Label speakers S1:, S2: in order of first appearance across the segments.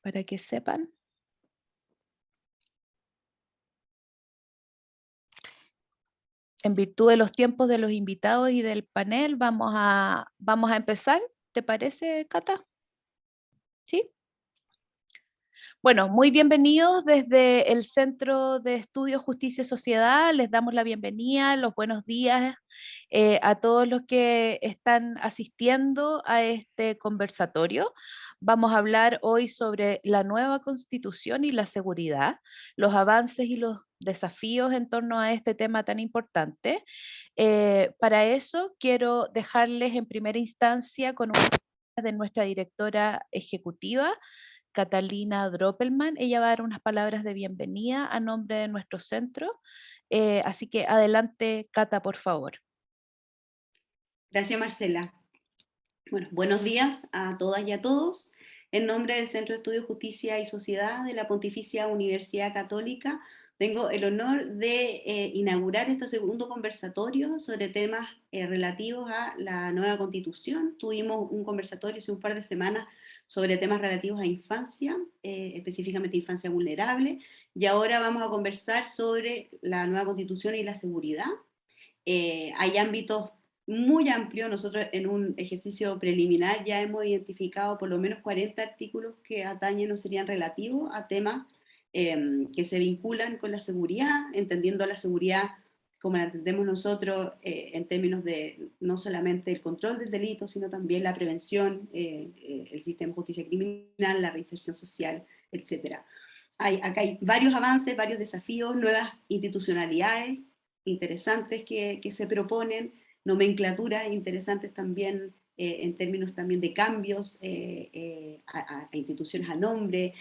S1: para que sepan. En virtud de los tiempos de los invitados y del panel, vamos a empezar. ¿Te parece, Cata? ¿Sí? Bueno, muy bienvenidos desde el Centro de Estudios Justicia y Sociedad. Les damos la bienvenida, los buenos días a todos los que están asistiendo a este conversatorio. Vamos a hablar hoy sobre la nueva Constitución y la seguridad, los avances y los desafíos en torno a este tema tan importante. Para eso quiero dejarles en primera instancia con una de nuestra directora ejecutiva, Catalina Droppelman. Ella va a dar unas palabras de bienvenida a nombre de nuestro centro. Así que adelante, Cata, por favor.
S2: Gracias, Marcela. Bueno, buenos días a todas y a todos. En nombre del Centro de Estudios Justicia y Sociedad de la Pontificia Universidad Católica, tengo el honor de inaugurar este segundo conversatorio sobre temas relativos a la nueva Constitución. Tuvimos un conversatorio hace un par de semanas sobre temas relativos a infancia, específicamente infancia vulnerable, y ahora vamos a conversar sobre la nueva Constitución y la seguridad. Hay ámbitos muy amplios. Nosotros en un ejercicio preliminar ya hemos identificado por lo menos 40 artículos que atañen o serían relativos a temas que se vinculan con la seguridad, entendiendo la seguridad como la entendemos nosotros en términos de no solamente el control del delito, sino también la prevención, el sistema de justicia criminal, la reinserción social, etc. Acá hay varios avances, varios desafíos, nuevas institucionalidades interesantes que se proponen, nomenclaturas interesantes también en términos también de cambios a instituciones a nombre,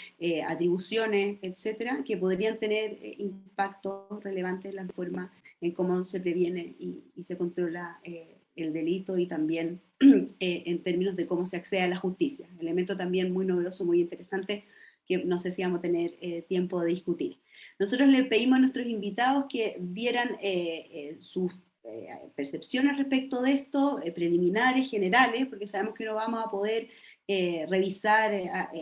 S2: atribuciones, etcétera, que podrían tener impactos relevantes en la forma en cómo se previene y se controla el delito y también en términos de cómo se accede a la justicia. Elemento también muy novedoso, muy interesante, que no sé si vamos a tener tiempo de discutir. Nosotros le pedimos a nuestros invitados que dieran sus percepciones respecto de esto, preliminares, generales, porque sabemos que no vamos a poder revisar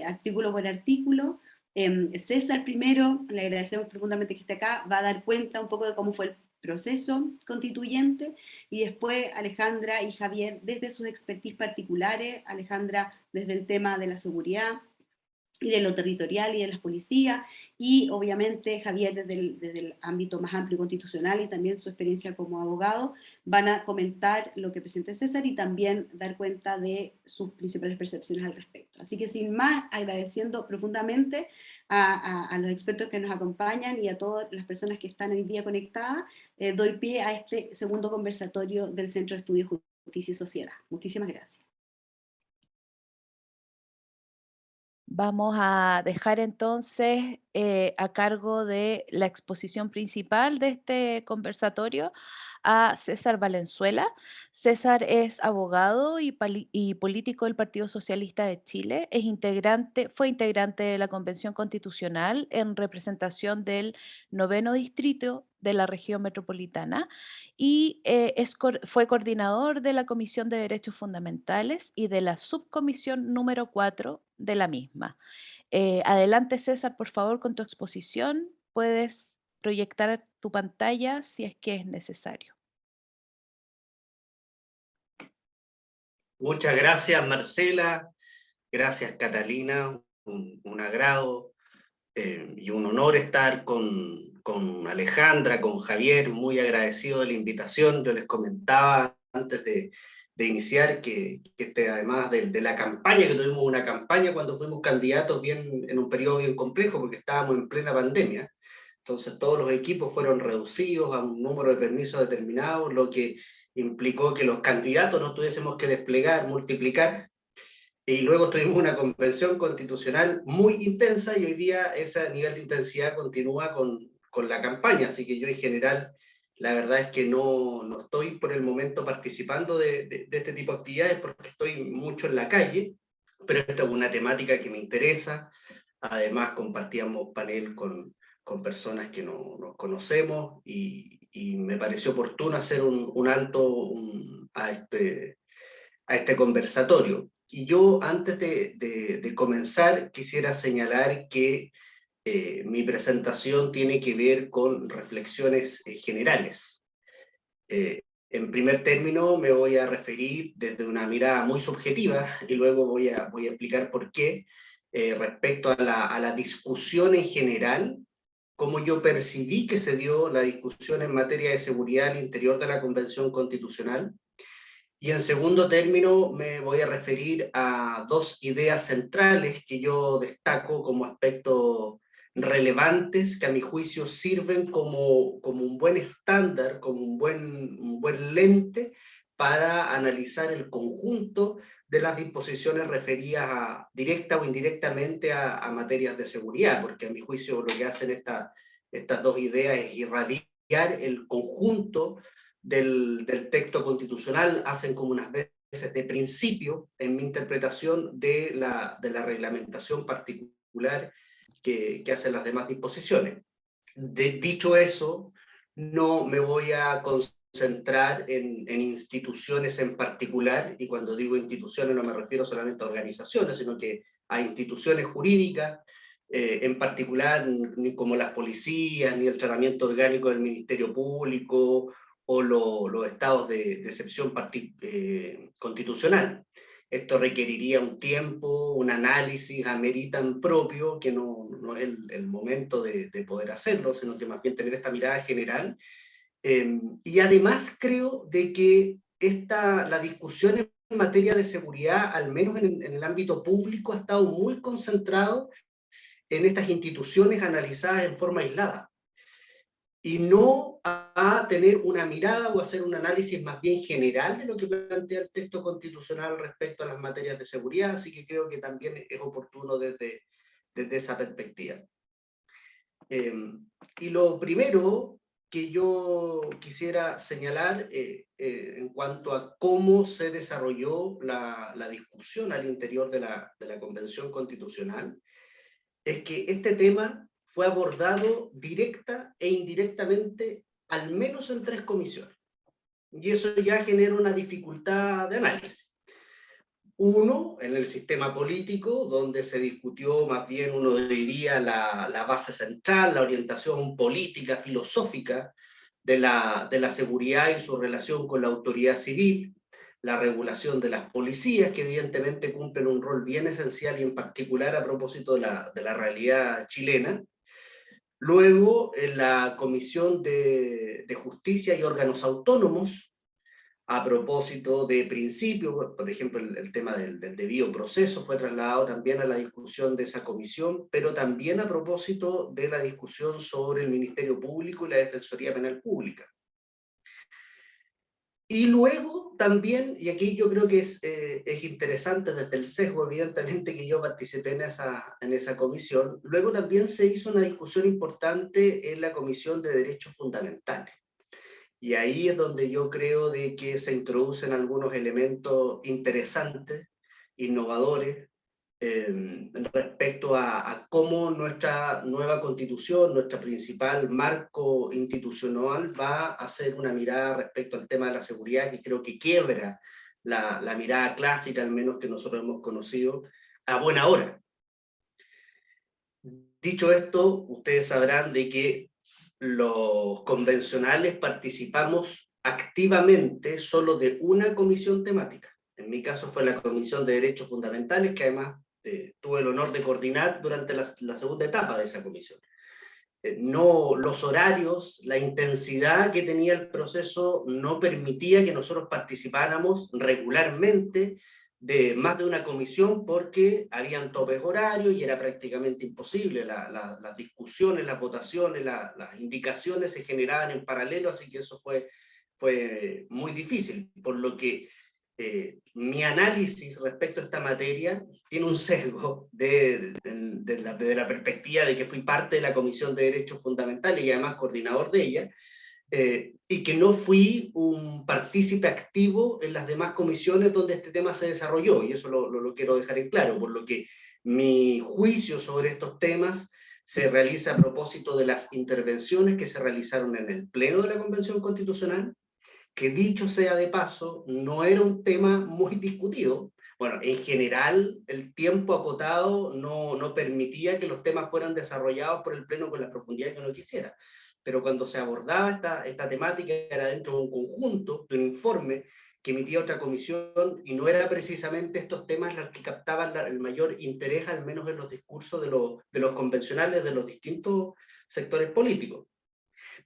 S2: artículo por artículo. César primero, le agradecemos profundamente que esté acá, va a dar cuenta un poco de cómo fue el proceso constituyente, y después Alejandra y Javier desde sus expertise particulares, Alejandra desde el tema de la seguridad y de lo territorial y de las policías, y obviamente Javier desde el ámbito más amplio constitucional y también su experiencia como abogado, van a comentar lo que presenta César y también dar cuenta de sus principales percepciones al respecto. Así que sin más, agradeciendo profundamente a los expertos que nos acompañan y a todas las personas que están hoy día conectadas, doy pie a este segundo conversatorio del Centro de Estudios Justicia y Sociedad. Muchísimas gracias.
S1: Vamos a dejar entonces a cargo de la exposición principal de este conversatorio a César Valenzuela. César es abogado y político del Partido Socialista de Chile. Fue integrante de la Convención Constitucional en representación del 9º Distrito de la región metropolitana y fue coordinador de la Comisión de Derechos Fundamentales y de la subcomisión número 4 de la misma. Adelante, César, por favor, con tu exposición. Puedes proyectar tu pantalla si es que es necesario.
S3: Muchas gracias, Marcela. Gracias, Catalina. Un agrado y un honor estar con Alejandra, con Javier. Muy agradecido de la invitación. Yo les comentaba antes de iniciar que además de la campaña, que tuvimos una campaña cuando fuimos candidatos en un periodo bien complejo, porque estábamos en plena pandemia. Entonces todos los equipos fueron reducidos a un número de permisos determinado, lo que implicó que los candidatos no tuviésemos que desplegar, multiplicar, y luego tuvimos una convención constitucional muy intensa y hoy día ese nivel de intensidad continúa con la campaña, así que yo en general la verdad es que no estoy por el momento participando de este tipo de actividades porque estoy mucho en la calle, pero esta es una temática que me interesa. Además compartíamos panel con personas que no nos conocemos y me pareció oportuno hacer un alto a este conversatorio. Y yo, antes de de comenzar, quisiera señalar que mi presentación tiene que ver con reflexiones generales. En primer término, me voy a referir desde una mirada muy subjetiva y luego voy a explicar por qué, respecto a la discusión en general, cómo yo percibí que se dio la discusión en materia de seguridad al interior de la Convención Constitucional. Y en segundo término, me voy a referir a dos ideas centrales que yo destaco como aspectos relevantes, que a mi juicio sirven como un buen estándar, como un buen lente para analizar el conjunto de las disposiciones referidas directa o indirectamente a materias de seguridad, porque a mi juicio lo que hacen estas dos ideas es irradiar el conjunto del texto constitucional, hacen como unas veces de principio en mi interpretación de la reglamentación particular que hacen las demás disposiciones. Dicho eso, no me voy a concentrar en instituciones en particular, y cuando digo instituciones no me refiero solamente a organizaciones, sino que a instituciones jurídicas, en particular ni como las policías, ni el tratamiento orgánico del Ministerio Público, o los estados de excepción constitucional. Esto requeriría un tiempo, un análisis ameritan propio, que no es el momento de poder hacerlo, sino que más bien tener esta mirada general. Y además creo de que la discusión en materia de seguridad, al menos en el ámbito público, ha estado muy concentrado en estas instituciones analizadas en forma aislada, y no a tener una mirada o hacer un análisis más bien general de lo que plantea el texto constitucional respecto a las materias de seguridad, así que creo que también es oportuno desde esa perspectiva. Y lo primero que yo quisiera señalar en cuanto a cómo se desarrolló la discusión al interior de la Convención Constitucional, es que este tema fue abordado directa e indirectamente, al menos en 3 comisiones. Y eso ya genera una dificultad de análisis. Uno, en el sistema político, donde se discutió más bien, uno diría, la base central, la orientación política, filosófica de la seguridad y su relación con la autoridad civil, la regulación de las policías, que evidentemente cumplen un rol bien esencial y en particular a propósito de la realidad chilena. Luego, en la Comisión de Justicia y órganos autónomos, a propósito de principios, por ejemplo, el tema del debido proceso fue trasladado también a la discusión de esa comisión, pero también a propósito de la discusión sobre el Ministerio Público y la Defensoría Penal Pública. Y luego también, y aquí yo creo que es interesante desde el sesgo, evidentemente, que yo participé en esa comisión, luego también se hizo una discusión importante en la Comisión de Derechos Fundamentales. Y ahí es donde yo creo de que se introducen algunos elementos interesantes, innovadores, respecto a cómo nuestra nueva constitución, nuestro principal marco institucional, va a hacer una mirada respecto al tema de la seguridad, que creo que quiebra la mirada clásica, al menos que nosotros hemos conocido, a buena hora. Dicho esto, ustedes sabrán de que los convencionales participamos activamente solo de una comisión temática. En mi caso fue la Comisión de Derechos Fundamentales, que además tuve el honor de coordinar durante la segunda etapa de esa comisión. No, los horarios, la intensidad que tenía el proceso no permitía que nosotros participáramos regularmente de más de una comisión, porque habían topes horarios y era prácticamente imposible. Las discusiones, las votaciones, las indicaciones se generaban en paralelo, así que eso fue muy difícil, por lo que mi análisis respecto a esta materia tiene un sesgo de la perspectiva de que fui parte de la Comisión de Derechos Fundamentales y además coordinador de ella, y que no fui un partícipe activo en las demás comisiones donde este tema se desarrolló, y eso lo quiero dejar en claro, por lo que mi juicio sobre estos temas se realiza a propósito de las intervenciones que se realizaron en el Pleno de la Convención Constitucional, que dicho sea de paso, no era un tema muy discutido, Bueno, en general, el tiempo acotado no permitía que los temas fueran desarrollados por el Pleno con la profundidad que uno quisiera. Pero cuando se abordaba esta temática, era dentro de un conjunto, de un informe que emitía otra comisión, y no era precisamente estos temas los que captaban el mayor interés, al menos en los discursos de los convencionales de los distintos sectores políticos.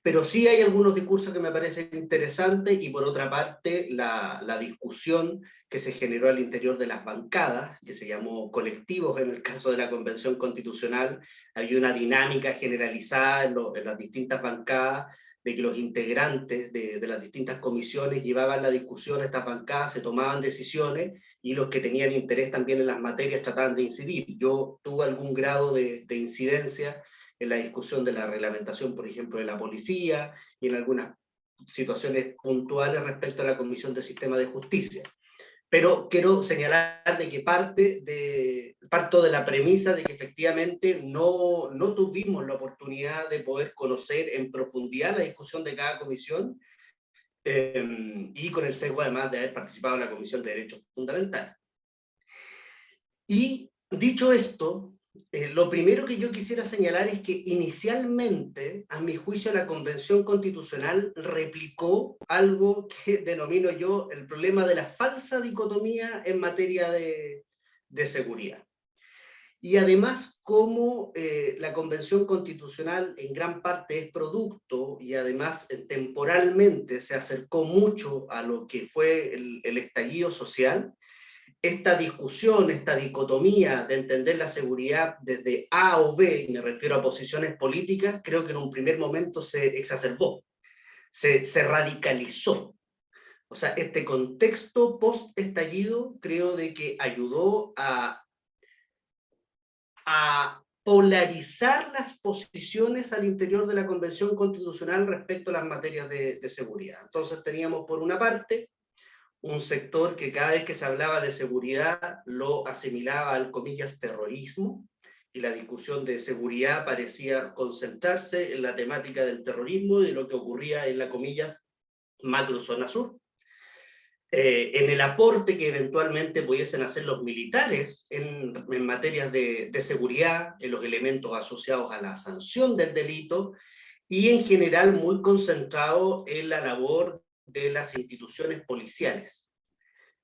S3: Pero sí hay algunos discursos que me parecen interesantes, y por otra parte la discusión que se generó al interior de las bancadas, que se llamó colectivos en el caso de la Convención Constitucional. Hay una dinámica generalizada en las distintas bancadas, de que los integrantes de las distintas comisiones llevaban la discusión a estas bancadas, se tomaban decisiones, y los que tenían interés también en las materias trataban de incidir. Yo tuve algún grado de incidencia en la discusión de la reglamentación, por ejemplo, de la policía, y en algunas situaciones puntuales respecto a la Comisión de Sistema de Justicia. Pero quiero señalar de que parto de la premisa de que efectivamente no tuvimos la oportunidad de poder conocer en profundidad la discusión de cada comisión, y con el sesgo además de haber participado en la Comisión de Derechos Fundamentales. Y dicho esto, lo primero que yo quisiera señalar es que inicialmente, a mi juicio, la Convención Constitucional replicó algo que denomino yo el problema de la falsa dicotomía en materia de seguridad. Y además, como la Convención Constitucional en gran parte es producto, y además temporalmente se acercó mucho a lo que fue el estallido social, esta discusión, esta dicotomía de entender la seguridad desde A o B, y me refiero a posiciones políticas, creo que en un primer momento se exacerbó, se radicalizó. O sea, este contexto post-estallido creo de que ayudó a polarizar las posiciones al interior de la Convención Constitucional respecto a las materias de seguridad. Entonces teníamos por una parte un sector que cada vez que se hablaba de seguridad lo asimilaba al, comillas, terrorismo, y la discusión de seguridad parecía concentrarse en la temática del terrorismo y de lo que ocurría en la, comillas, macrozona sur. En el aporte que eventualmente pudiesen hacer los militares en materias de seguridad, en los elementos asociados a la sanción del delito, y en general muy concentrado en la labor de las instituciones policiales,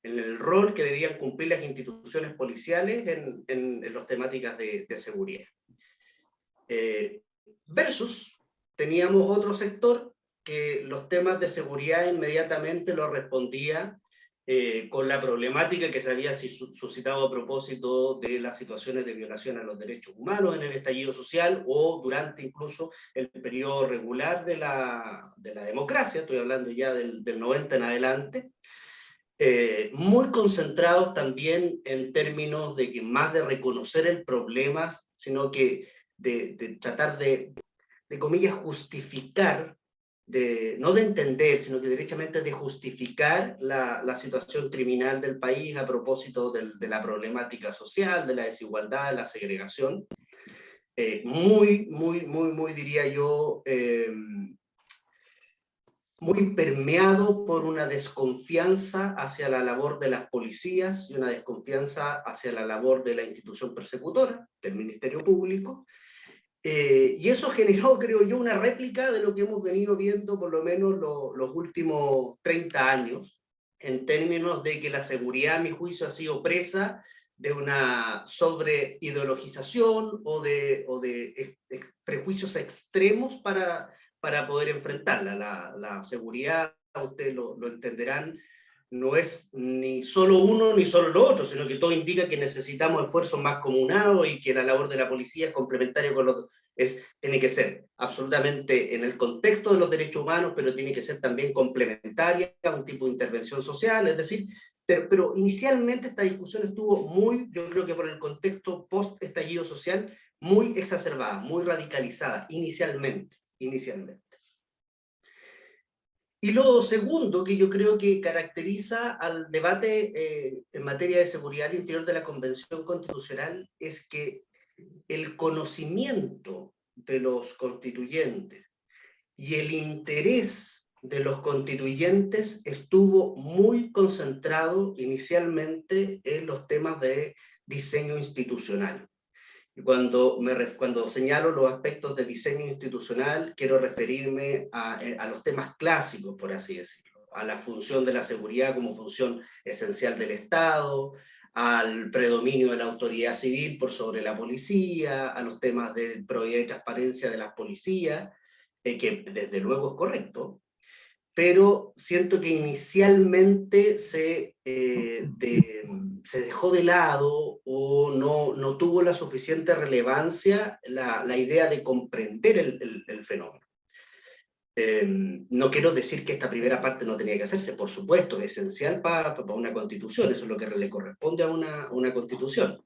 S3: en el rol que debían cumplir las instituciones policiales en las temáticas de seguridad. Versus, teníamos otro sector que los temas de seguridad inmediatamente lo respondía con la problemática que se había suscitado a propósito de las situaciones de violación a los derechos humanos en el estallido social, o durante incluso el periodo regular de la democracia, estoy hablando ya del 90 en adelante. Muy concentrados también en términos de que más de reconocer el problema, sino que de tratar de comillas, justificar, no de entender, sino que derechamente de justificar la situación criminal del país a propósito de la problemática social, de la desigualdad, de la segregación. Muy, diría yo, muy permeado por una desconfianza hacia la labor de las policías y una desconfianza hacia la labor de la institución persecutora, del Ministerio Público. Y eso generó, creo yo, una réplica de lo que hemos venido viendo por lo menos los últimos 30 años, en términos de que la seguridad, a mi juicio, ha sido presa de una sobreideologización o de prejuicios extremos para poder enfrentarla. La seguridad, ustedes lo entenderán, no es ni solo uno ni solo lo otro, sino que todo indica que necesitamos esfuerzos más comunados, y que la labor de la policía es complementaria con los... tiene que ser absolutamente en el contexto de los derechos humanos, pero tiene que ser también complementaria a un tipo de intervención social, es decir, pero inicialmente esta discusión estuvo muy, yo creo que por el contexto post-estallido social, muy exacerbada, muy radicalizada, inicialmente. Y lo segundo que yo creo que caracteriza al debate en materia de seguridad al interior de la Convención Constitucional es que el conocimiento de los constituyentes y el interés de los constituyentes estuvo muy concentrado inicialmente en los temas de diseño institucional. Y cuando señalo los aspectos de diseño institucional, quiero referirme a los temas clásicos, por así decirlo, a la función de la seguridad como función esencial del Estado, al predominio de la autoridad civil por sobre la policía, a los temas de probidad y transparencia de las policías, que desde luego es correcto, pero siento que inicialmente se dejó de lado o no tuvo la suficiente relevancia la idea de comprender el fenómeno. No quiero decir que esta primera parte no tenía que hacerse, por supuesto, es esencial para una constitución, eso es lo que le corresponde a una constitución.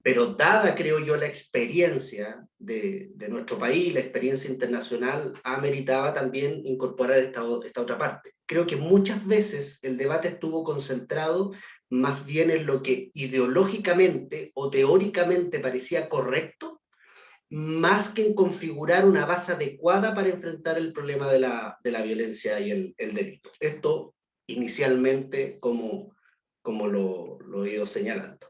S3: Pero dada, creo yo, la experiencia de nuestro país, la experiencia internacional, ameritaba también incorporar esta otra parte. Creo que muchas veces el debate estuvo concentrado más bien en lo que ideológicamente o teóricamente parecía correcto, más que en configurar una base adecuada para enfrentar el problema de la violencia y el delito. Esto inicialmente como lo he ido señalando.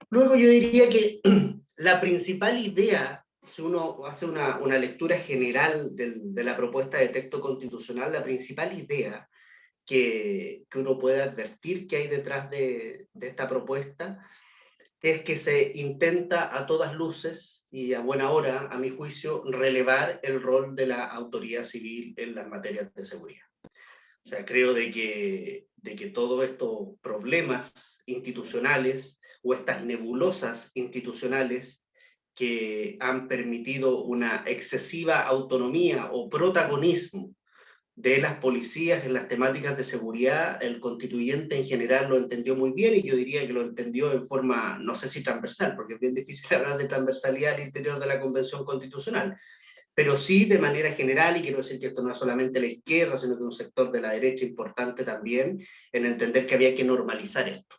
S3: Luego yo diría que la principal idea, si uno hace una lectura general de la propuesta de texto constitucional, la principal idea que uno puede advertir que hay detrás de esta propuesta es que se intenta a todas luces y a buena hora, a mi juicio, relevar el rol de la autoridad civil en las materias de seguridad. O sea, creo de que todos estos problemas institucionales o estas nebulosas institucionales que han permitido una excesiva autonomía o protagonismo de las policías en las temáticas de seguridad, el constituyente en general lo entendió muy bien y yo diría que lo entendió en forma, no sé si transversal, porque es bien difícil hablar de transversalidad al interior de la Convención Constitucional, pero sí de manera general, y quiero decir que esto no es solamente la izquierda, sino que un sector de la derecha importante también, en entender que había que normalizar esto.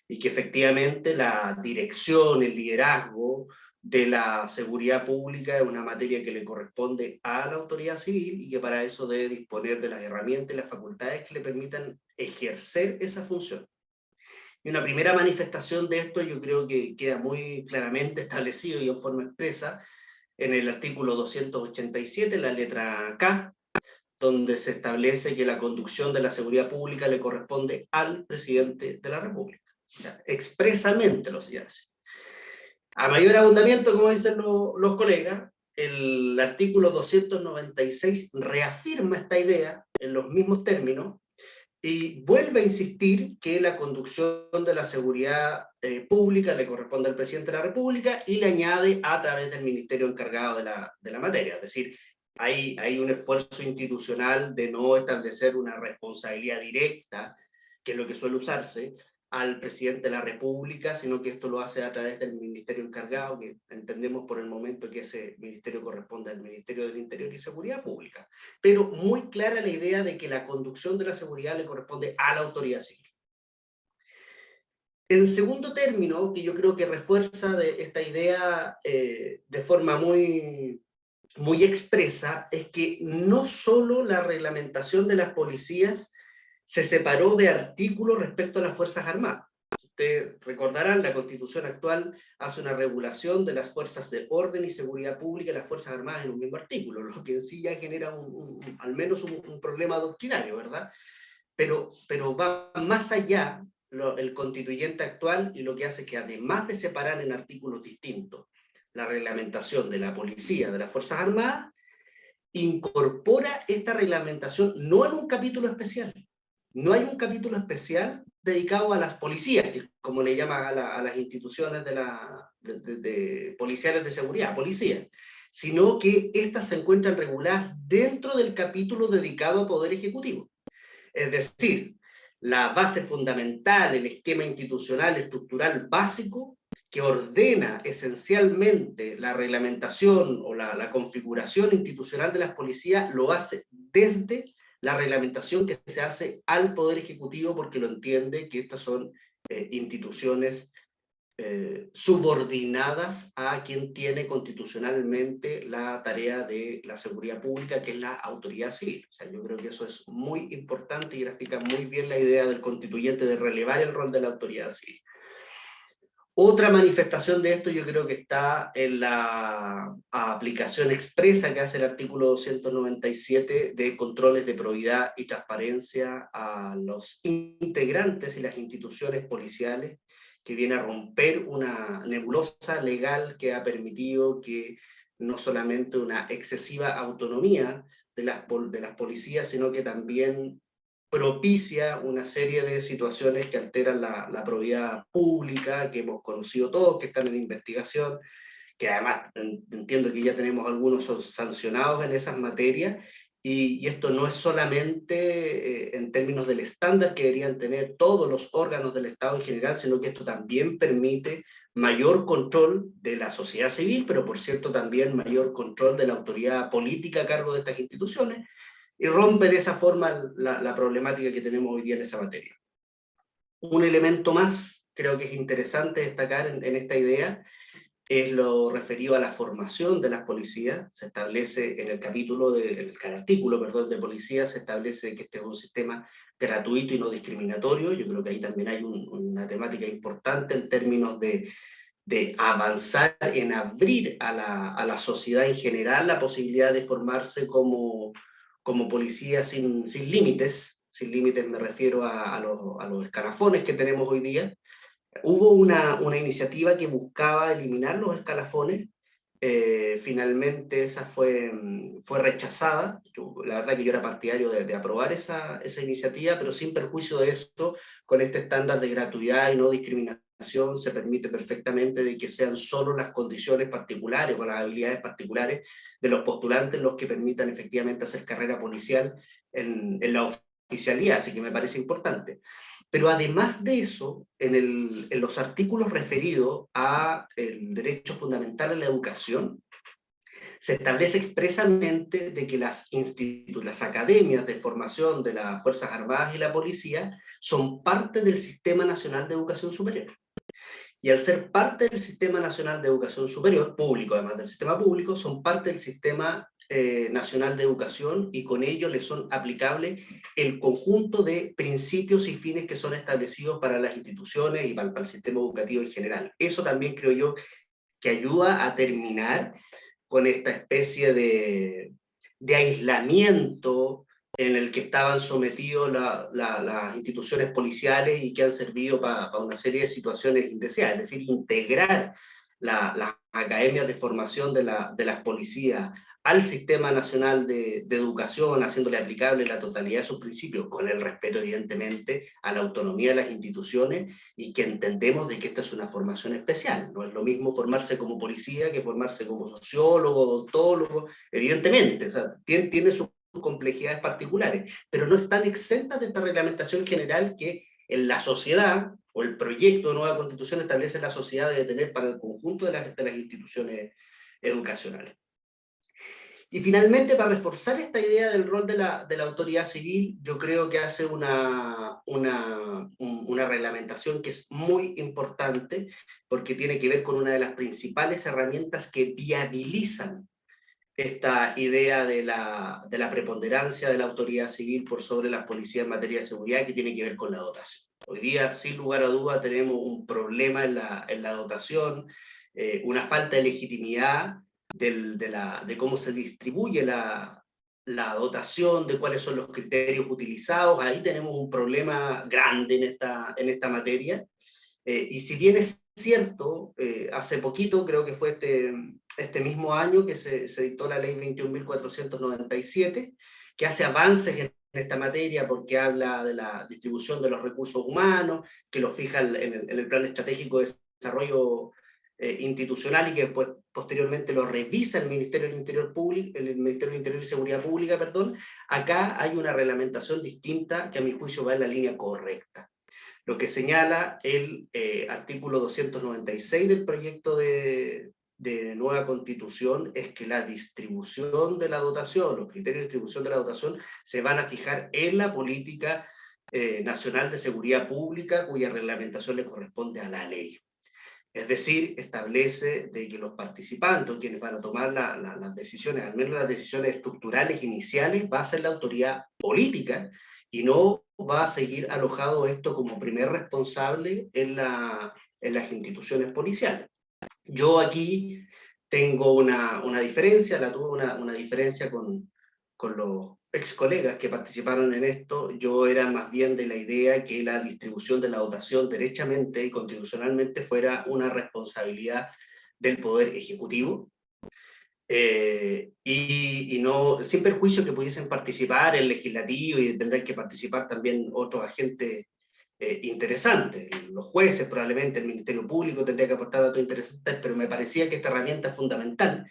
S3: Y que efectivamente la dirección, el liderazgo de la seguridad pública es una materia que le corresponde a la autoridad civil y que para eso debe disponer de las herramientas y las facultades que le permitan ejercer esa función. Y una primera manifestación de esto yo creo que queda muy claramente establecido y en forma expresa en el artículo 287, la letra K, donde se establece que la conducción de la seguridad pública le corresponde al presidente de la República. O sea, expresamente lo se hace. A mayor abundamiento, como dicen los colegas, el artículo 296 reafirma esta idea en los mismos términos y vuelve a insistir que la conducción de la seguridad pública le corresponde al presidente de la República y le añade a través del ministerio encargado de la materia. Es decir, hay un esfuerzo institucional de no establecer una responsabilidad directa, que es lo que suele usarse, al presidente de la República, sino que esto lo hace a través del ministerio encargado, que entendemos por el momento que ese ministerio corresponde al Ministerio del Interior y Seguridad Pública. Pero muy clara la idea de que la conducción de la seguridad le corresponde a la autoridad civil. En segundo término, que yo creo que refuerza esta idea de forma muy expresa, es que no solo la reglamentación de las policías se separó de artículos respecto a las Fuerzas Armadas. Ustedes recordarán, la Constitución actual hace una regulación de las fuerzas de orden y seguridad pública y las Fuerzas Armadas en un mismo artículo, lo que en sí ya genera al menos un problema doctrinario, ¿verdad? Pero va más allá el constituyente actual y lo que hace que además de separar en artículos distintos la reglamentación de la policía, de las Fuerzas Armadas, incorpora esta reglamentación no en un capítulo especial. No hay un capítulo especial dedicado a las policías, que como le llaman a las instituciones de policiales de seguridad, policías, sino que estas se encuentran reguladas dentro del capítulo dedicado a Poder Ejecutivo. Es decir, la base fundamental, el esquema institucional, estructural básico, que ordena esencialmente la reglamentación o la configuración institucional de las policías, lo hace desde la reglamentación que se hace al Poder Ejecutivo, porque lo entiende que estas son instituciones subordinadas a quien tiene constitucionalmente la tarea de la seguridad pública, que es la autoridad civil. O sea, yo creo que eso es muy importante y grafica muy bien la idea del constituyente de relevar el rol de la autoridad civil. Otra manifestación de esto yo creo que está en la aplicación expresa que hace el artículo 297 de controles de probidad y transparencia a los integrantes y las instituciones policiales, que viene a romper una nebulosa legal que ha permitido que no solamente una excesiva autonomía de las policías, sino que también propicia una serie de situaciones que alteran la probidad pública, que hemos conocido todos, que están en investigación, que además entiendo que ya tenemos algunos sancionados en esas materias, y esto no es solamente en términos del estándar que deberían tener todos los órganos del Estado en general, sino que esto también permite mayor control de la sociedad civil, pero por cierto también mayor control de la autoridad política a cargo de estas instituciones, y rompe de esa forma la problemática que tenemos hoy día en esa materia. Un elemento más, creo que es interesante destacar en esta idea, es lo referido a la formación de las policías. Se establece en el artículo de policía, se establece que este es un sistema gratuito y no discriminatorio. Yo creo que ahí también hay una temática importante en términos de avanzar en abrir a la sociedad en general la posibilidad de formarse como policía sin límites. Sin límites me refiero a los escalafones que tenemos hoy día. Hubo una iniciativa que buscaba eliminar los escalafones. Finalmente esa fue rechazada. La verdad que yo era partidario de aprobar esa iniciativa, pero sin perjuicio de eso, con este estándar de gratuidad y no discriminación, se permite perfectamente de que sean solo las condiciones particulares o las habilidades particulares de los postulantes los que permitan efectivamente hacer carrera policial en la oficialía, así que me parece importante. Pero además de eso, en los artículos referidos al derecho fundamental a la educación, se establece expresamente de que las academias de formación de las Fuerzas Armadas y la Policía son parte del Sistema Nacional de Educación Superior. Y al ser parte del Sistema Nacional de Educación Superior, público además del sistema público, son parte del Sistema Nacional de Educación, y con ello les son aplicables el conjunto de principios y fines que son establecidos para las instituciones y para el sistema educativo en general. Eso también creo yo que ayuda a terminar con esta especie de aislamiento en el que estaban sometidos las instituciones policiales y que han servido para una serie de situaciones indeseadas, es decir, integrar las academias de formación de las policías al Sistema Nacional de Educación, haciéndole aplicable la totalidad de sus principios, con el respeto evidentemente a la autonomía de las instituciones, y que entendemos de que esta es una formación especial. No es lo mismo formarse como policía que formarse como sociólogo, odontólogo, evidentemente, o sea, tiene sus complejidades particulares, pero no están exentas de esta reglamentación general que en la sociedad, o el proyecto de nueva constitución establece la sociedad debe tener para el conjunto de las instituciones educacionales. Y finalmente, para reforzar esta idea del rol de la autoridad civil, yo creo que hace una reglamentación que es muy importante, porque tiene que ver con una de las principales herramientas que viabilizan esta idea de la preponderancia de la autoridad civil por sobre las policías en materia de seguridad, que tiene que ver con la dotación. Hoy día, sin lugar a duda, tenemos un problema en la dotación, una falta de legitimidad de cómo se distribuye la dotación, de cuáles son los criterios utilizados. Ahí tenemos un problema grande en esta materia. Y si bien es cierto, hace poquito, creo que fue este mismo año que se dictó la ley 21.497, que hace avances en esta materia porque habla de la distribución de los recursos humanos, que lo fija en el Plan Estratégico de Desarrollo Institucional, y que después, posteriormente lo revisa el Ministerio del Interior y Seguridad Pública, perdón. Acá hay una reglamentación distinta que a mi juicio va en la línea correcta. Lo que señala el artículo 296 del proyecto de nueva constitución es que la distribución de la dotación, los criterios de distribución de la dotación, se van a fijar en la política nacional de seguridad pública, cuya reglamentación le corresponde a la ley. Es decir, establece de que los participantes, quienes van a tomar las decisiones, al menos las decisiones estructurales iniciales, va a ser la autoridad política y no va a seguir alojado esto como primer responsable en las instituciones policiales. Yo aquí tengo una diferencia, tuve una diferencia con los ex colegas que participaron en esto. Yo era más bien de la idea que la distribución de la dotación derechamente y constitucionalmente fuera una responsabilidad del Poder Ejecutivo, y no, sin perjuicio que pudiesen participar el legislativo y tendrán que participar también otros agentes interesantes. Los jueces, probablemente el Ministerio Público tendría que aportar datos interesantes, pero me parecía que esta herramienta es fundamental.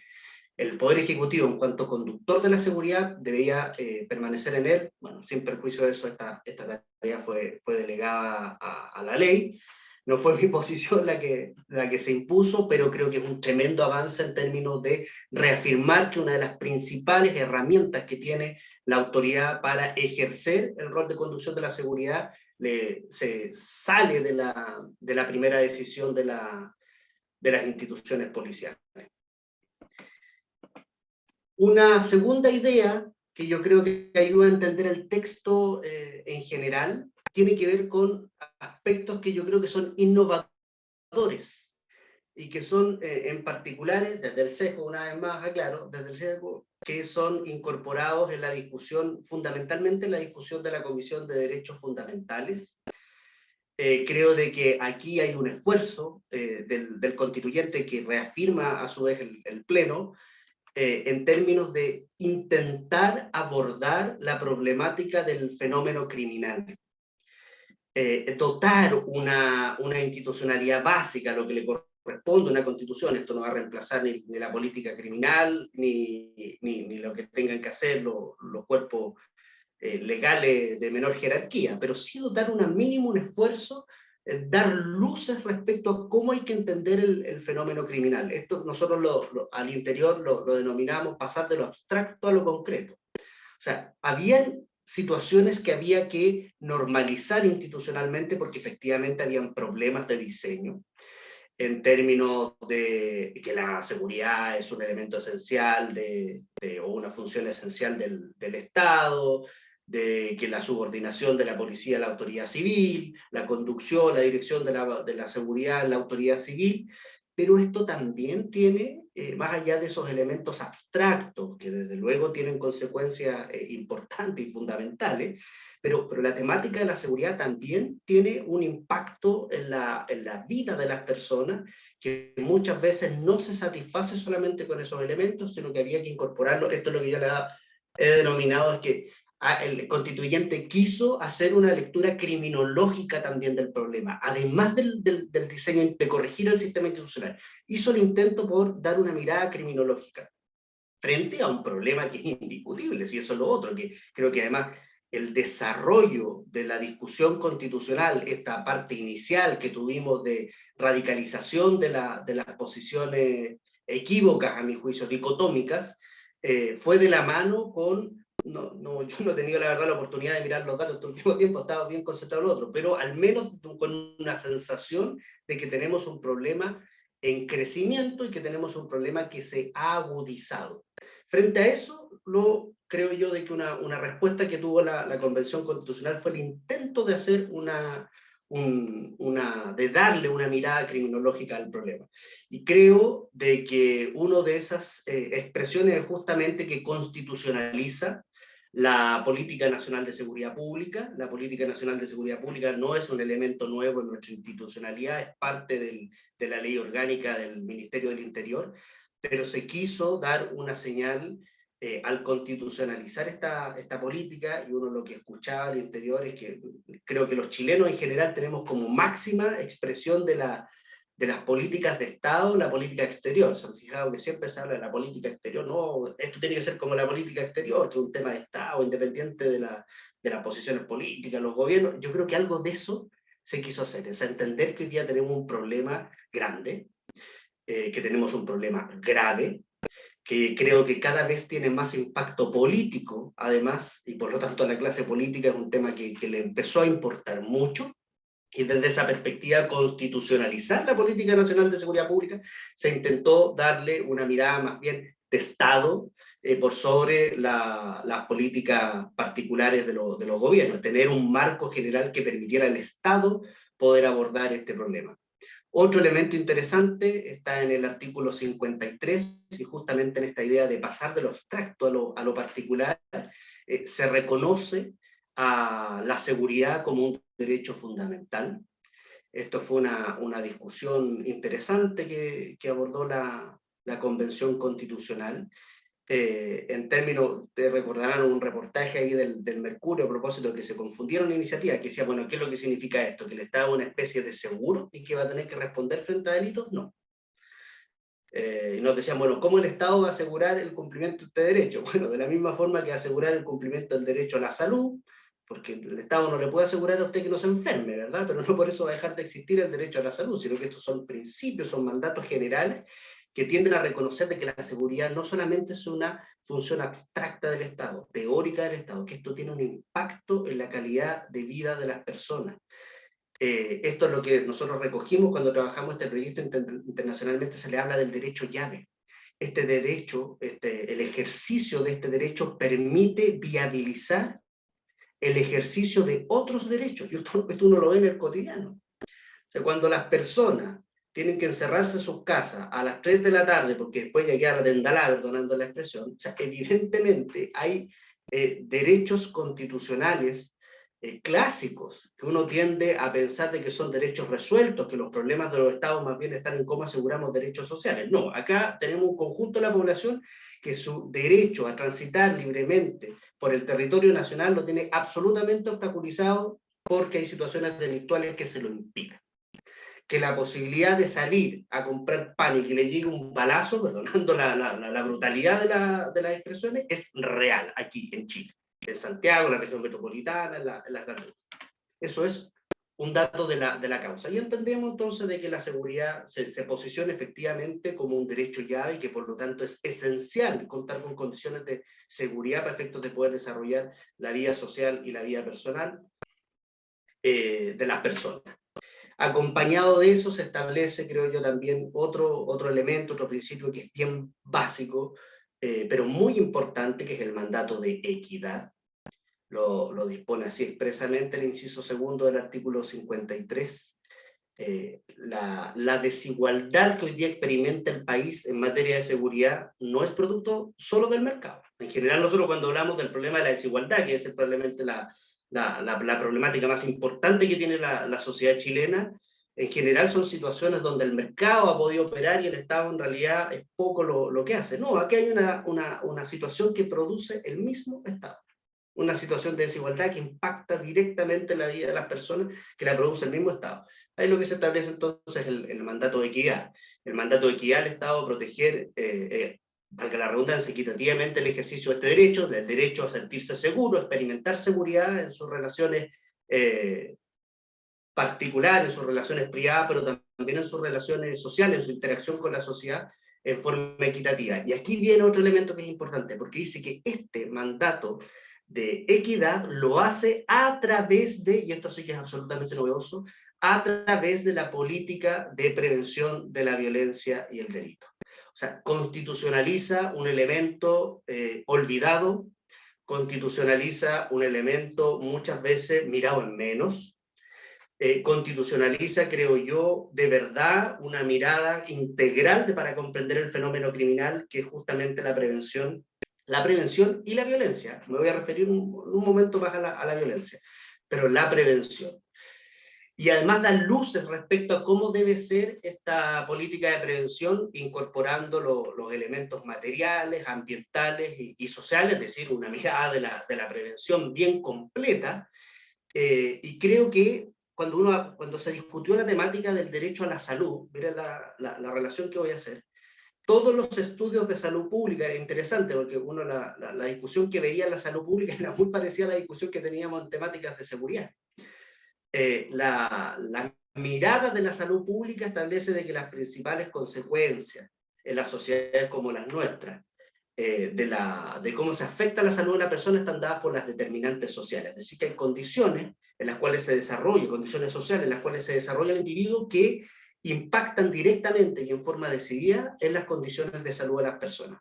S3: El Poder Ejecutivo, en cuanto conductor de la seguridad, debía permanecer en él. Bueno, sin perjuicio de eso, esta tarea fue delegada a la ley. No fue mi posición la que se impuso, pero creo que es un tremendo avance en términos de reafirmar que una de las principales herramientas que tiene la autoridad para ejercer el rol de conducción de la seguridad se sale de la primera decisión de las instituciones policiales. Una segunda idea que yo creo que ayuda a entender el texto en general tiene que ver con aspectos que yo creo que son innovadores y que son en particulares, desde el sesgo, una vez más aclaro, desde el sesgo, que son incorporados en la discusión, fundamentalmente en la discusión de la Comisión de Derechos Fundamentales. Creo de que aquí hay un esfuerzo del constituyente que reafirma a su vez el Pleno, en términos de intentar abordar la problemática del fenómeno criminal. Dotar una institucionalidad básica, lo que le corresponde a una constitución. Esto no va a reemplazar ni la política criminal, ni lo que tengan que hacer los cuerpos legales de menor jerarquía, pero sí dotar mínimo un esfuerzo, dar luces respecto a cómo hay que entender el fenómeno criminal. Esto nosotros al interior lo denominamos pasar de lo abstracto a lo concreto. O sea, habían situaciones que había que normalizar institucionalmente porque efectivamente habían problemas de diseño, en términos de que la seguridad es un elemento esencial o una función esencial del Estado, de que la subordinación de la policía a la autoridad civil, la conducción, la dirección de la seguridad en la autoridad civil, pero esto también tiene, más allá de esos elementos abstractos, que desde luego tienen consecuencias importantes y fundamentales, pero la temática de la seguridad también tiene un impacto en la vida de las personas, que muchas veces no se satisface solamente con esos elementos, sino que había que incorporarlo. Esto es lo que yo he denominado, es que el constituyente quiso hacer una lectura criminológica también del problema, además del diseño, de corregir el sistema institucional. Hizo el intento por dar una mirada criminológica frente a un problema que es indiscutible, si eso es lo otro, que creo que además el desarrollo de la discusión constitucional, esta parte inicial que tuvimos de radicalización de las posiciones equívocas, a mi juicio, dicotómicas, fue de la mano con... yo no he tenido la verdad la oportunidad de mirar los datos este último tiempo, estaba bien concentrado en lo otro, pero al menos con una sensación de que tenemos un problema en crecimiento y que tenemos un problema que se ha agudizado. Frente a eso, creo yo de que una respuesta que tuvo la Convención Constitucional fue el intento de hacer de darle una mirada criminológica al problema. Y creo de que una de esas expresiones es justamente que constitucionaliza la Política Nacional de Seguridad Pública. La Política Nacional de Seguridad Pública no es un elemento nuevo en nuestra institucionalidad, es parte de la ley orgánica del Ministerio del Interior, pero se quiso dar una señal al constitucionalizar esta política, y uno lo que escuchaba al interior es que creo que los chilenos en general tenemos como máxima expresión de las políticas de Estado, la política exterior. Se han fijado que siempre se habla de la política exterior, no, esto tiene que ser como la política exterior, que es un tema de Estado, independiente de las posiciones políticas, los gobiernos. Yo creo que algo de eso se quiso hacer, es entender que hoy día tenemos un problema grande, que tenemos un problema grave, que creo que cada vez tiene más impacto político, además, y por lo tanto a la clase política es un tema que le empezó a importar mucho, y desde esa perspectiva constitucionalizar la política nacional de seguridad pública, se intentó darle una mirada más bien de Estado por sobre las políticas particulares de los gobiernos, tener un marco general que permitiera al Estado poder abordar este problema. Otro elemento interesante está en el artículo 53, y justamente en esta idea de pasar de lo abstracto a lo particular, se reconoce a la seguridad como un derecho fundamental. Esto fue una discusión interesante que abordó la Convención Constitucional. En términos, te recordarán un reportaje ahí del Mercurio a propósito de que se confundieron iniciativas, que decía, bueno, ¿qué es lo que significa esto? ¿Que el Estado es una especie de seguro y que va a tener que responder frente a delitos? No. Y nos decían, bueno, ¿cómo el Estado va a asegurar el cumplimiento de este derecho? Bueno, de la misma forma que asegurar el cumplimiento del derecho a la salud, porque el Estado no le puede asegurar a usted que no se enferme, ¿verdad? Pero no por eso va a dejar de existir el derecho a la salud, sino que estos son principios, son mandatos generales que tienden a reconocer de que la seguridad no solamente es una función abstracta del Estado, teórica del Estado, que esto tiene un impacto en la calidad de vida de las personas. Esto es lo que nosotros recogimos cuando trabajamos este proyecto internacionalmente, se le habla del derecho llave. Este derecho, el ejercicio de este derecho permite viabilizar el ejercicio de otros derechos. Y esto uno lo ve en el cotidiano. O sea, cuando las personas tienen que encerrarse en sus casas a las 3 de la tarde, porque después ya queda tendalá, perdonando la expresión, o sea, evidentemente hay derechos constitucionales clásicos, que uno tiende a pensar de que son derechos resueltos, que los problemas de los estados más bien están en cómo aseguramos derechos sociales. No, acá tenemos un conjunto de la población que su derecho a transitar libremente por el territorio nacional lo tiene absolutamente obstaculizado porque hay situaciones delictuales que se lo impiden. Que la posibilidad de salir a comprar pan y que le llegue un balazo, perdonando la brutalidad de las expresiones, es real aquí en Chile, en Santiago, en la región metropolitana, en las grandes. Eso es un dato de la causa. Y entendemos entonces de que la seguridad se posiciona efectivamente como un derecho llave y que por lo tanto es esencial contar con condiciones de seguridad para efectos de poder desarrollar la vida social y la vida personal de las personas. Acompañado de eso se establece, creo yo, también otro elemento, otro principio que es bien básico, pero muy importante, que es el mandato de equidad. Lo dispone así expresamente el inciso segundo del artículo 53. La desigualdad que hoy día experimenta el país en materia de seguridad no es producto solo del mercado. En general, nosotros cuando hablamos del problema de la desigualdad, que es probablemente la problemática más importante que tiene la sociedad chilena, en general son situaciones donde el mercado ha podido operar y el Estado en realidad es poco lo que hace. No, aquí hay una situación que produce el mismo Estado. Una situación de desigualdad que impacta directamente en la vida de las personas, que la produce el mismo Estado. Ahí lo que se establece entonces el mandato de equidad. El mandato de equidad al Estado proteger, valga la redundancia, equitativamente el ejercicio de este derecho, del derecho a sentirse seguro, a experimentar seguridad en sus relaciones particulares, en sus relaciones privadas, pero también en sus relaciones sociales, en su interacción con la sociedad, en forma equitativa. Y aquí viene otro elemento que es importante, porque dice que este mandato de equidad lo hace a través de, y esto sí que es absolutamente novedoso, a través de la política de prevención de la violencia y el delito. O sea, constitucionaliza un elemento olvidado, constitucionaliza un elemento muchas veces mirado en menos, constitucionaliza, creo yo, de verdad una mirada integral para comprender el fenómeno criminal, que es justamente la prevención y la violencia. Me voy a referir un momento más a la violencia, pero la prevención. Y además da luces respecto a cómo debe ser esta política de prevención, incorporando los elementos materiales, ambientales y sociales, es decir, una mirada de la prevención bien completa. Y creo que cuando se discutió la temática del derecho a la salud, mira la relación que voy a hacer, todos los estudios de salud pública, era interesante porque la discusión que veía en la salud pública era muy parecida a la discusión que teníamos en temáticas de seguridad. La mirada de la salud pública establece de que las principales consecuencias en las sociedades como las nuestras, de cómo se afecta la salud de la persona, están dadas por las determinantes sociales. Es decir, que hay condiciones en las cuales se desarrolla, condiciones sociales en las cuales se desarrolla el individuo que impactan directamente y en forma decidida en las condiciones de salud de las personas.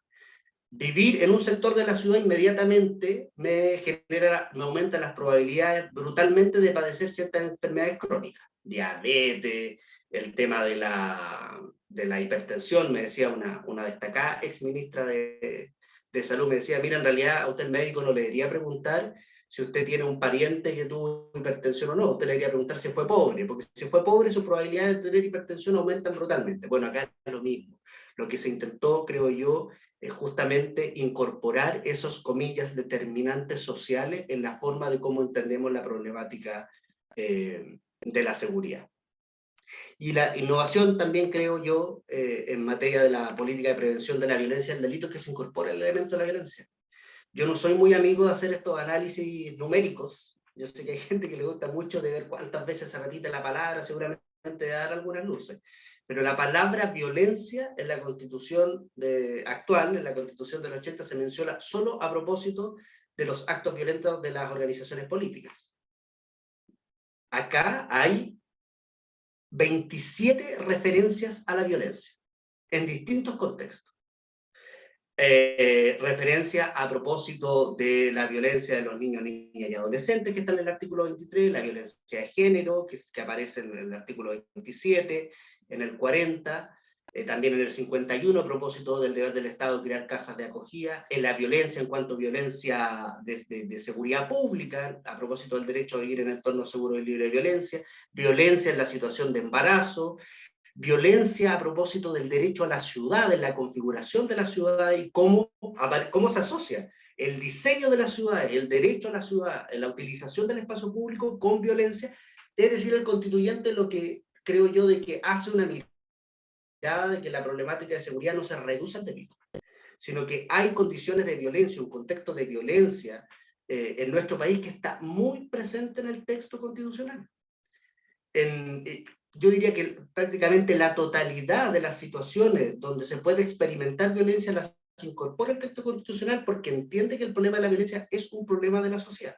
S3: Vivir en un sector de la ciudad inmediatamente me aumenta las probabilidades brutalmente de padecer ciertas enfermedades crónicas, diabetes, el tema de la hipertensión. Me decía una destacada ex ministra de Salud, me decía, mira, en realidad a usted el médico no le debería preguntar si usted tiene un pariente que tuvo hipertensión o no, usted le debería preguntar si fue pobre, porque si fue pobre sus probabilidades de tener hipertensión aumentan brutalmente. Bueno, acá es lo mismo. Lo que se intentó, creo yo, es justamente incorporar esos, comillas, determinantes sociales en la forma de cómo entendemos la problemática de la seguridad. Y la innovación también, creo yo, en materia de la política de prevención de la violencia y el delito, es que se incorpora el elemento de la violencia. Yo no soy muy amigo de hacer estos análisis numéricos. Yo sé que hay gente que le gusta mucho de ver cuántas veces se repite la palabra, seguramente de dar algunas luces. Pero la palabra violencia en la Constitución actual, en la Constitución del 80, se menciona solo a propósito de los actos violentos de las organizaciones políticas. Acá hay 27 referencias a la violencia, en distintos contextos. Referencia a propósito de la violencia de los niños, niñas y adolescentes, que está en el artículo 23, la violencia de género, que aparece en el artículo 27, en el 40, también en el 51, a propósito del deber del Estado de crear casas de acogida, en la violencia en cuanto a violencia de seguridad pública, a propósito del derecho a vivir en entorno seguro y libre de violencia, violencia en la situación de embarazo, violencia a propósito del derecho a la ciudad, en la configuración de la ciudad y cómo se asocia el diseño de la ciudad, el derecho a la ciudad, la utilización del espacio público con violencia. Es decir, el constituyente, lo que creo yo, de que hace una mirada de que la problemática de seguridad no se reduce al delito, sino que hay condiciones de violencia, un contexto de violencia en nuestro país que está muy presente en el texto constitucional. Yo diría que prácticamente la totalidad de las situaciones donde se puede experimentar violencia las incorpora el texto constitucional, porque entiende que el problema de la violencia es un problema de la sociedad.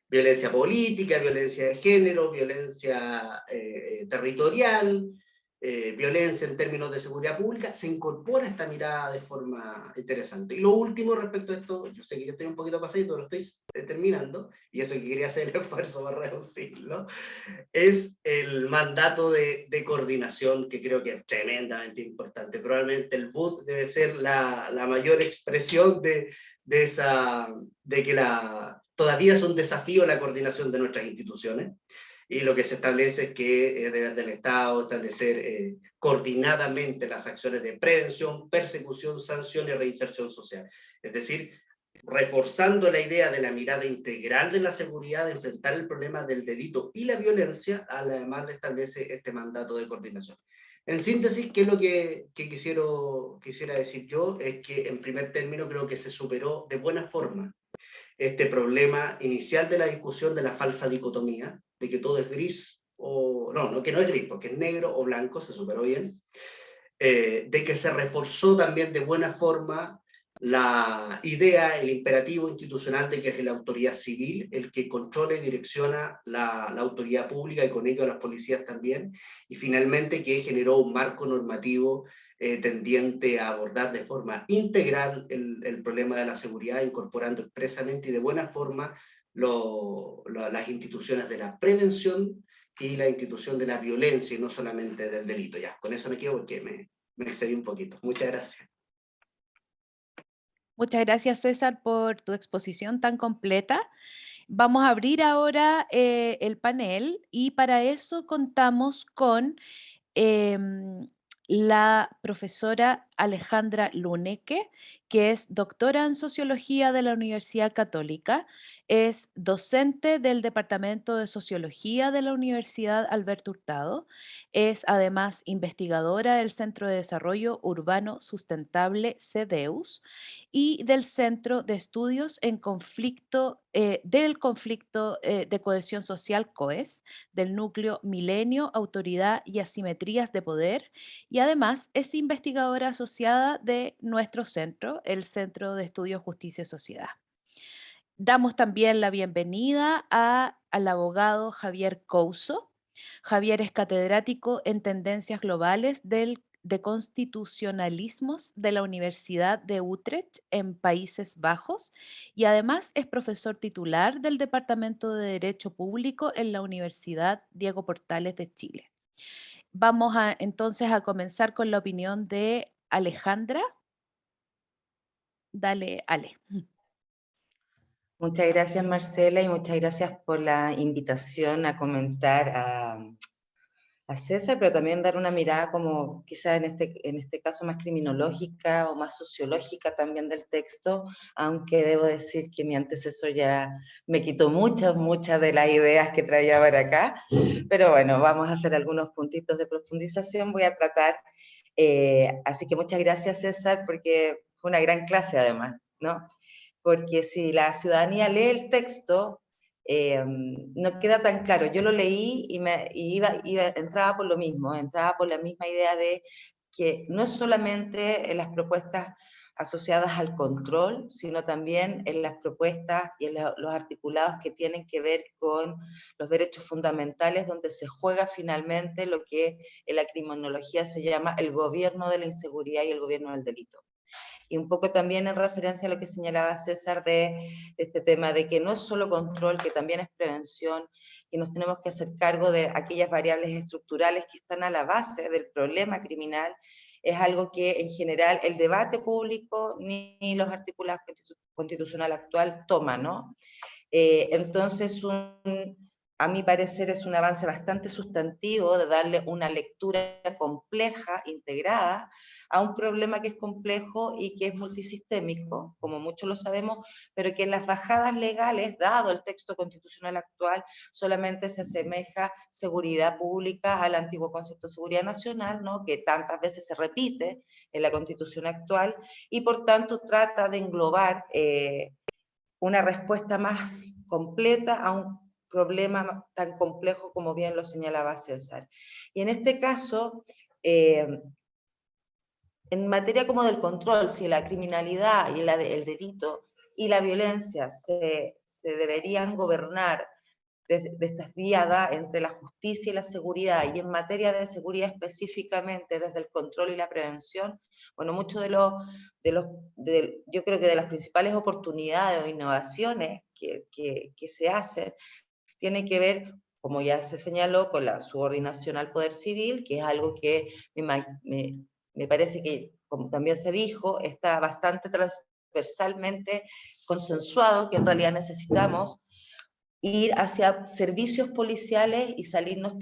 S3: Violencia política, violencia de género, violencia territorial, violencia en términos de seguridad pública, se incorpora esta mirada de forma interesante. Y lo último respecto a esto, yo sé que yo estoy un poquito pasadito, lo estoy terminando, y eso que quería hacer el esfuerzo para reducirlo, es el mandato de coordinación, que creo que es tremendamente importante. Probablemente el BUT debe ser la mayor expresión de que todavía es un desafío la coordinación de nuestras instituciones, y lo que se establece es que es deber del Estado establecer coordinadamente las acciones de prevención, persecución, sanción y reinserción social. Es decir, reforzando la idea de la mirada integral de la seguridad, de enfrentar el problema del delito y la violencia, además le establece este mandato de coordinación. En síntesis, ¿qué es lo que quisiera decir yo? Es que en primer término creo que se superó de buena forma este problema inicial de la discusión de la falsa dicotomía, de que todo es gris, o no, que no es gris, porque es negro o blanco, se superó bien, de que se reforzó también de buena forma la idea, el imperativo institucional de que es la autoridad civil el que controla y direcciona la autoridad pública, y con ello a las policías también, y finalmente que generó un marco normativo tendiente a abordar de forma integral el problema de la seguridad, incorporando expresamente y de buena forma las instituciones de la prevención y la institución de la violencia, y no solamente del delito. Ya, con eso me quedo porque me excedí un poquito. Muchas gracias.
S1: Muchas gracias, César, por tu exposición tan completa. Vamos a abrir ahora el panel y para eso contamos con em, la profesora Alejandra Luneque, que es doctora en sociología de la Universidad Católica, es docente del Departamento de Sociología de la Universidad Alberto Hurtado, es además investigadora del Centro de Desarrollo Urbano Sustentable CEDEUS y del Centro de Estudios en Conflicto, del Conflicto de Cohesión Social COES, del núcleo Milenio, Autoridad y Asimetrías de Poder, y además es investigadora asociada de nuestro centro, el Centro de Estudios Justicia y Sociedad. Damos también la bienvenida al abogado Javier Couso. Javier es catedrático en Tendencias Globales de Constitucionalismos de la Universidad de Utrecht en Países Bajos y además es profesor titular del Departamento de Derecho Público en la Universidad Diego Portales de Chile. Vamos entonces a comenzar con la opinión de Alejandra. Dale, Ale.
S4: Muchas gracias, Marcela, y muchas gracias por la invitación a comentar a César, pero también dar una mirada como quizá en este caso más criminológica o más sociológica también del texto, aunque debo decir que mi antecesor ya me quitó muchas de las ideas que traía para acá, pero bueno, vamos a hacer algunos puntitos de profundización, voy a tratar, así que muchas gracias, César, porque fue una gran clase además, ¿no? Porque si la ciudadanía lee el texto, no queda tan claro. Yo lo leí y entraba por lo mismo, entraba por la misma idea de que no es solamente en las propuestas asociadas al control, sino también en las propuestas y en los articulados que tienen que ver con los derechos fundamentales, donde se juega finalmente lo que en la criminología se llama el gobierno de la inseguridad y el gobierno del delito. Y un poco también en referencia a lo que señalaba César de este tema de que no es solo control, que también es prevención, y nos tenemos que hacer cargo de aquellas variables estructurales que están a la base del problema criminal, es algo que en general el debate público ni los articulados constitucional actual toman, ¿no? Entonces, a mi parecer es un avance bastante sustantivo de darle una lectura compleja, integrada, a un problema que es complejo y que es multisistémico, como muchos lo sabemos, pero que en las bajadas legales, dado el texto constitucional actual, solamente se asemeja seguridad pública al antiguo concepto de seguridad nacional, ¿no? Que tantas veces se repite en la Constitución actual, y por tanto trata de englobar una respuesta más completa a un problema tan complejo como bien lo señalaba César. Y en este caso, en materia como del control, si la criminalidad y el delito y la violencia se deberían gobernar de estas díadas entre la justicia y la seguridad, y en materia de seguridad específicamente desde el control y la prevención, bueno, mucho yo creo que de las principales oportunidades o innovaciones que se hacen, tiene que ver, como ya se señaló, con la subordinación al poder civil, que es algo que me parece que, como también se dijo, está bastante transversalmente consensuado, que en realidad necesitamos ir hacia servicios policiales y salirnos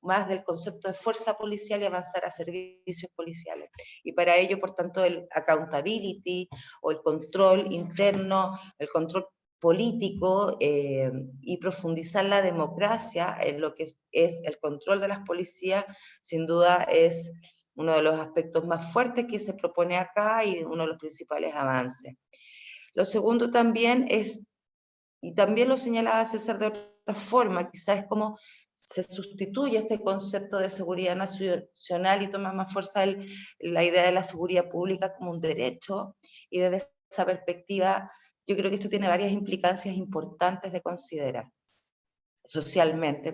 S4: más del concepto de fuerza policial y avanzar a servicios policiales. Y para ello, por tanto, el accountability o el control interno, el control político y profundizar la democracia en lo que es el control de las policías, sin duda es uno de los aspectos más fuertes que se propone acá y uno de los principales avances. Lo segundo también es, y también lo señalaba César de otra forma, quizás es como se sustituye este concepto de seguridad nacional y toma más fuerza la idea de la seguridad pública como un derecho, y desde esa perspectiva yo creo que esto tiene varias implicancias importantes de considerar, socialmente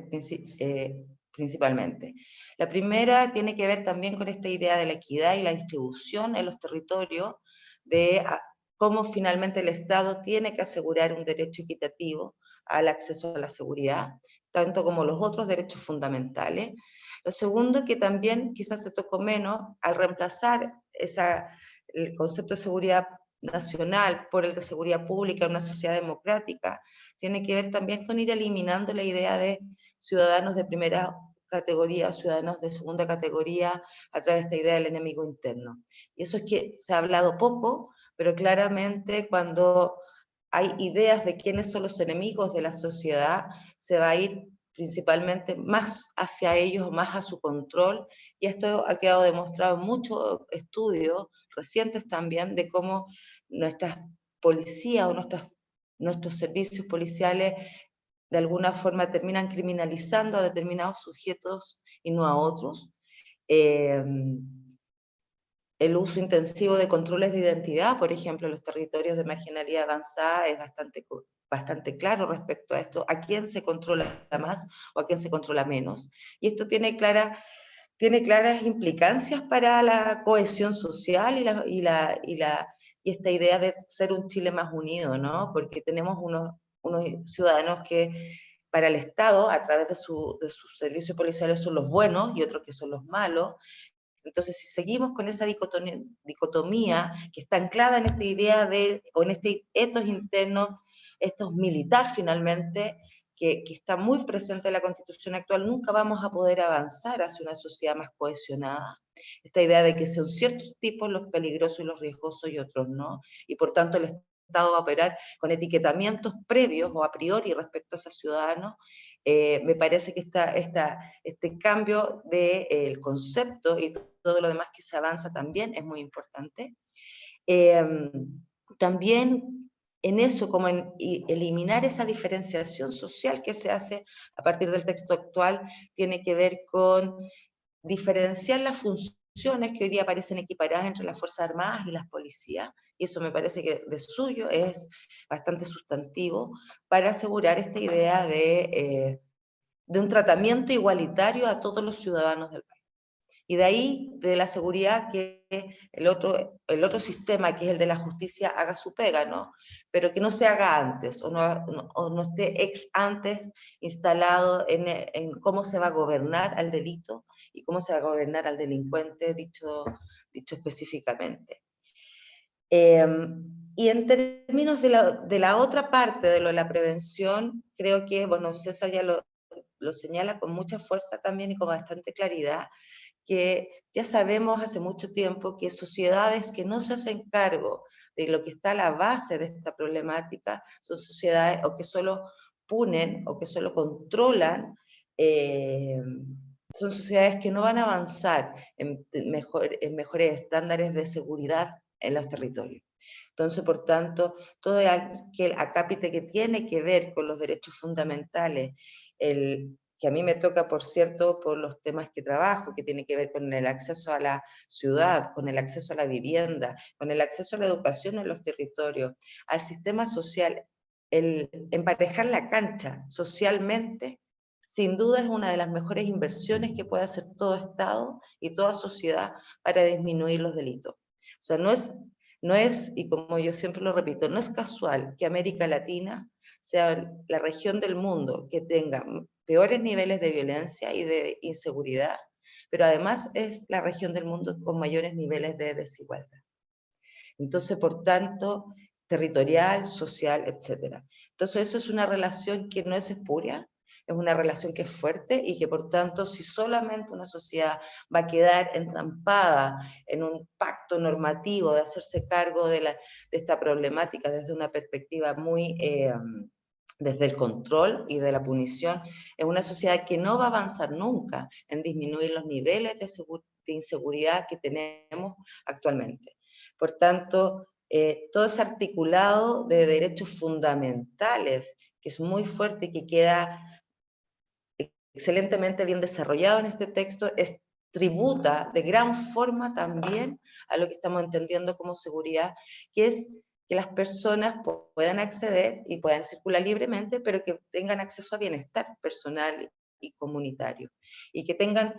S4: principalmente. La primera tiene que ver también con esta idea de la equidad y la distribución en los territorios, de cómo finalmente el Estado tiene que asegurar un derecho equitativo al acceso a la seguridad, tanto como los otros derechos fundamentales. Lo segundo, que también quizás se tocó menos, al reemplazar el concepto de seguridad nacional por el de seguridad pública en una sociedad democrática, tiene que ver también con ir eliminando la idea de ciudadanos de primera categoría, ciudadanos de segunda categoría, a través de esta idea del enemigo interno. Y eso es que se ha hablado poco, pero claramente cuando hay ideas de quiénes son los enemigos de la sociedad, se va a ir principalmente más hacia ellos, más a su control, y esto ha quedado demostrado en muchos estudios recientes también, de cómo nuestras policías o nuestros servicios policiales de alguna forma terminan criminalizando a determinados sujetos y no a otros. el uso intensivo de controles de identidad, por ejemplo, en los territorios de marginalidad avanzada, es bastante claro respecto a esto, a quién se controla más o a quién se controla menos. Y esto tiene claras implicancias para la cohesión social y esta idea de ser un Chile más unido, ¿no? Porque tenemos unos ciudadanos que para el Estado, a través de sus servicios policiales, son los buenos y otros que son los malos. Entonces, si seguimos con esa dicotomía que está anclada en esta idea o en este etos interno, estos militar finalmente, que está muy presente en la Constitución actual, nunca vamos a poder avanzar hacia una sociedad más cohesionada. Esta idea de que son ciertos tipos los peligrosos y los riesgosos y otros no, y por tanto el Estado va a operar con etiquetamientos previos o a priori respecto a esos ciudadanos. Me parece que este cambio del concepto y todo lo demás que se avanza también es muy importante. También en eso, como en eliminar esa diferenciación social que se hace a partir del texto actual, tiene que ver con diferenciar las funciones que hoy día parecen equiparadas entre las Fuerzas Armadas y las policías, y eso me parece que de suyo es bastante sustantivo para asegurar esta idea de un tratamiento igualitario a todos los ciudadanos del país. Y de ahí, de la seguridad, que el otro sistema, que es el de la justicia, haga su pega, ¿no? Pero que no se haga antes, o no esté antes instalado en cómo se va a gobernar al delito y cómo se va a gobernar al delincuente, dicho específicamente. Y en términos de la otra parte de la prevención, creo que, bueno, César ya lo señala con mucha fuerza también y con bastante claridad, que ya sabemos hace mucho tiempo que sociedades que no se hacen cargo de lo que está a la base de esta problemática son sociedades o que solo punen o que solo controlan, son sociedades que no van a avanzar en mejores estándares de seguridad en los territorios. Entonces, por tanto, todo aquel acápite que tiene que ver con los derechos fundamentales, que a mí me toca, por cierto, por los temas que trabajo, que tiene que ver con el acceso a la ciudad, con el acceso a la vivienda, con el acceso a la educación en los territorios, al sistema social, el emparejar la cancha socialmente, sin duda es una de las mejores inversiones que puede hacer todo Estado y toda sociedad para disminuir los delitos. O sea, no es, y como yo siempre lo repito, no es casual que América Latina sea la región del mundo que tenga peores niveles de violencia y de inseguridad, pero además es la región del mundo con mayores niveles de desigualdad. Entonces, por tanto, territorial, social, etc. Entonces, eso es una relación que no es espuria, es una relación que es fuerte y que, por tanto, si solamente una sociedad va a quedar entrampada en un pacto normativo de hacerse cargo de esta problemática desde una perspectiva muy desde el control y de la punición, es una sociedad que no va a avanzar nunca en disminuir los niveles de inseguridad que tenemos actualmente. Por tanto, todo ese articulado de derechos fundamentales, que es muy fuerte y que queda excelentemente bien desarrollado en este texto, tributa de gran forma también a lo que estamos entendiendo como seguridad, que es que las personas puedan acceder y puedan circular libremente, pero que tengan acceso a bienestar personal y comunitario, y que tengan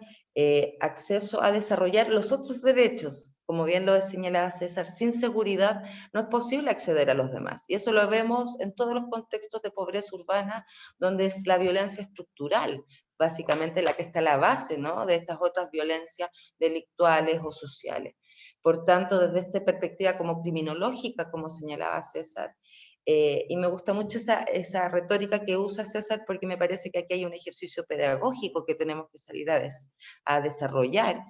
S4: acceso a desarrollar los otros derechos. Como bien lo señalaba César, sin seguridad no es posible acceder a los demás, y eso lo vemos en todos los contextos de pobreza urbana, donde es la violencia estructural, básicamente la que está a la base, ¿no?, de estas otras violencias delictuales o sociales. Por tanto, desde esta perspectiva como criminológica, como señalaba César, y me gusta mucho esa retórica que usa César, porque me parece que aquí hay un ejercicio pedagógico que tenemos que salir a desarrollar,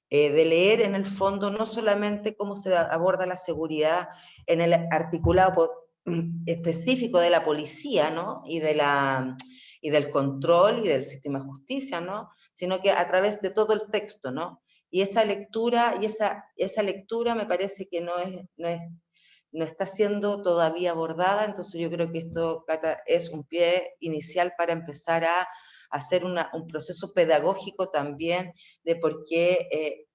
S4: de leer en el fondo no solamente cómo se aborda la seguridad en el articulado específico de la policía, ¿no?, y del control y del sistema de justicia, ¿no?, sino que a través de todo el texto, ¿no? Y esa lectura me parece que no está siendo todavía abordada, entonces yo creo que esto, Cata, es un pie inicial para empezar a hacer un proceso pedagógico también de por qué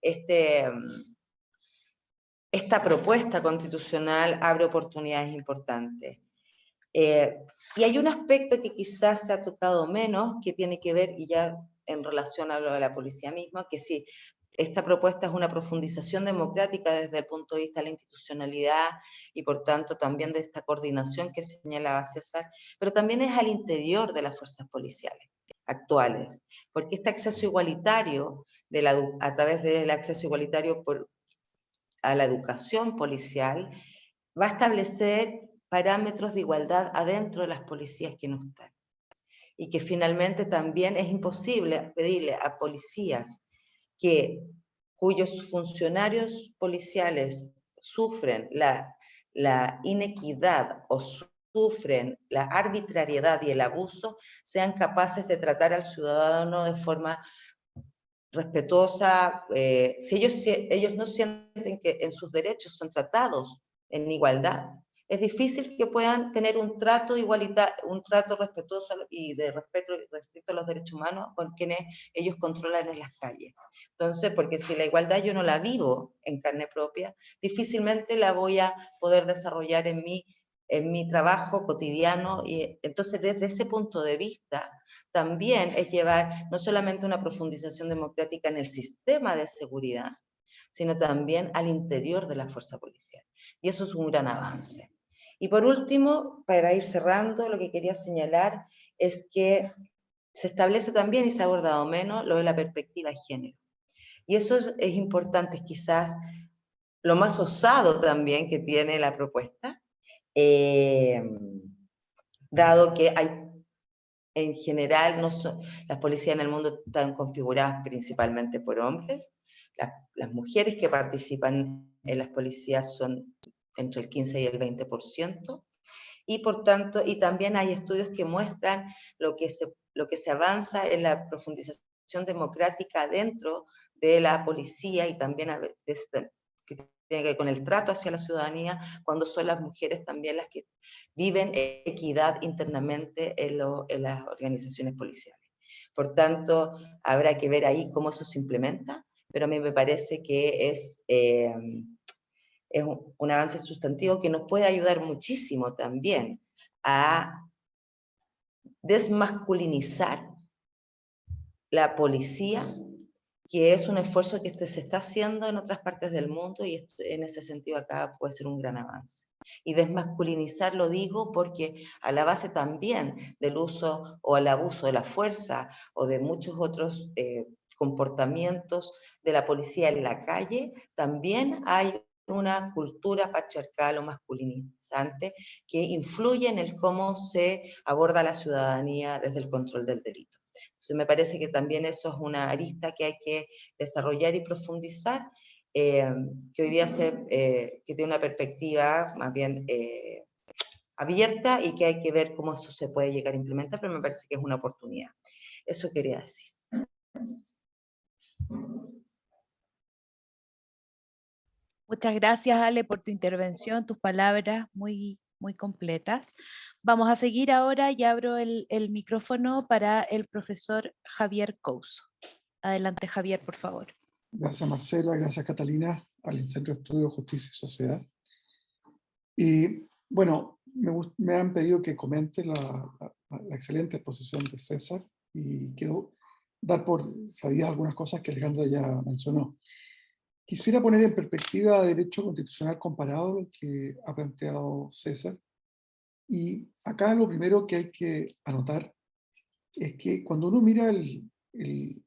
S4: esta propuesta constitucional abre oportunidades importantes. Y hay un aspecto que quizás se ha tocado menos, que tiene que ver, y ya en relación a lo de la policía misma, que sí, esta propuesta es una profundización democrática desde el punto de vista de la institucionalidad y por tanto también de esta coordinación que señalaba César, pero también es al interior de las fuerzas policiales actuales, porque este acceso igualitario, a través del acceso igualitario a la educación policial, va a establecer parámetros de igualdad adentro de las policías que no están. Y que finalmente también es imposible pedirle a policías cuyos funcionarios policiales sufren la inequidad o sufren la arbitrariedad y el abuso, sean capaces de tratar al ciudadano de forma respetuosa, si ellos no sienten que en sus derechos son tratados en igualdad, es difícil que puedan tener un trato un trato respetuoso y de respeto respecto a los derechos humanos con quienes ellos controlan en las calles. Entonces, porque si la igualdad yo no la vivo en carne propia, difícilmente la voy a poder desarrollar en mi trabajo cotidiano, y entonces desde ese punto de vista también es llevar no solamente una profundización democrática en el sistema de seguridad, sino también al interior de la fuerza policial. Y eso es un gran avance. Y por último, para ir cerrando, lo que quería señalar es que se establece también, y se ha abordado menos, lo de la perspectiva de género. Y eso es importante, es quizás lo más osado también que tiene la propuesta, dado que en general, las policías en el mundo están configuradas principalmente por hombres. Las mujeres que participan en las policías son entre el 15 y el 20%, y por tanto, y también hay estudios que muestran lo que se avanza en la profundización democrática dentro de la policía, y también a veces que tiene que ver con el trato hacia la ciudadanía, cuando son las mujeres también las que viven equidad internamente en las organizaciones policiales. Por tanto, habrá que ver ahí cómo eso se implementa, pero a mí me parece que es un avance sustantivo que nos puede ayudar muchísimo también a desmasculinizar la policía, que es un esfuerzo que se está haciendo en otras partes del mundo, y en ese sentido acá puede ser un gran avance. Y desmasculinizar lo digo porque a la base también del uso o el abuso de la fuerza o de muchos otros comportamientos de la policía en la calle, también hay una cultura patriarcal o masculinizante que influye en el cómo se aborda la ciudadanía desde el control del delito. Entonces me parece que también eso es una arista que hay que desarrollar y profundizar, que hoy día que tiene una perspectiva más bien abierta, y que hay que ver cómo eso se puede llegar a implementar, pero me parece que es una oportunidad. Eso quería decir.
S1: Muchas gracias, Ale, por tu intervención, tus palabras muy, muy completas. Vamos a seguir ahora y abro el micrófono para el profesor Javier Couso. Adelante, Javier, por favor.
S5: Gracias, Marcela, gracias, Catalina, al Centro de Estudios Justicia y Sociedad. Y bueno, me han pedido que comente la excelente exposición de César, y quiero dar por sabidas algunas cosas que Alejandra ya mencionó. Quisiera poner en perspectiva derecho constitucional comparado lo que ha planteado César, y acá lo primero que hay que anotar es que cuando uno mira el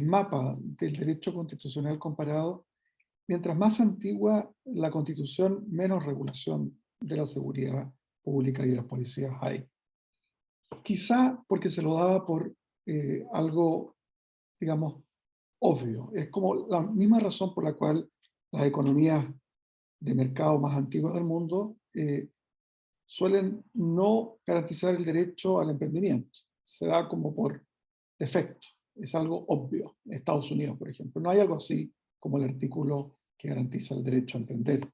S5: mapa del derecho constitucional comparado, mientras más antigua la Constitución, menos regulación de la seguridad pública y de las policías hay. Quizá porque se lo daba por algo, digamos, obvio. Es como la misma razón por la cual las economías de mercado más antiguas del mundo suelen no garantizar el derecho al emprendimiento. Se da como por defecto. Es algo obvio. Estados Unidos, por ejemplo. No hay algo así como el artículo que garantiza el derecho a emprender,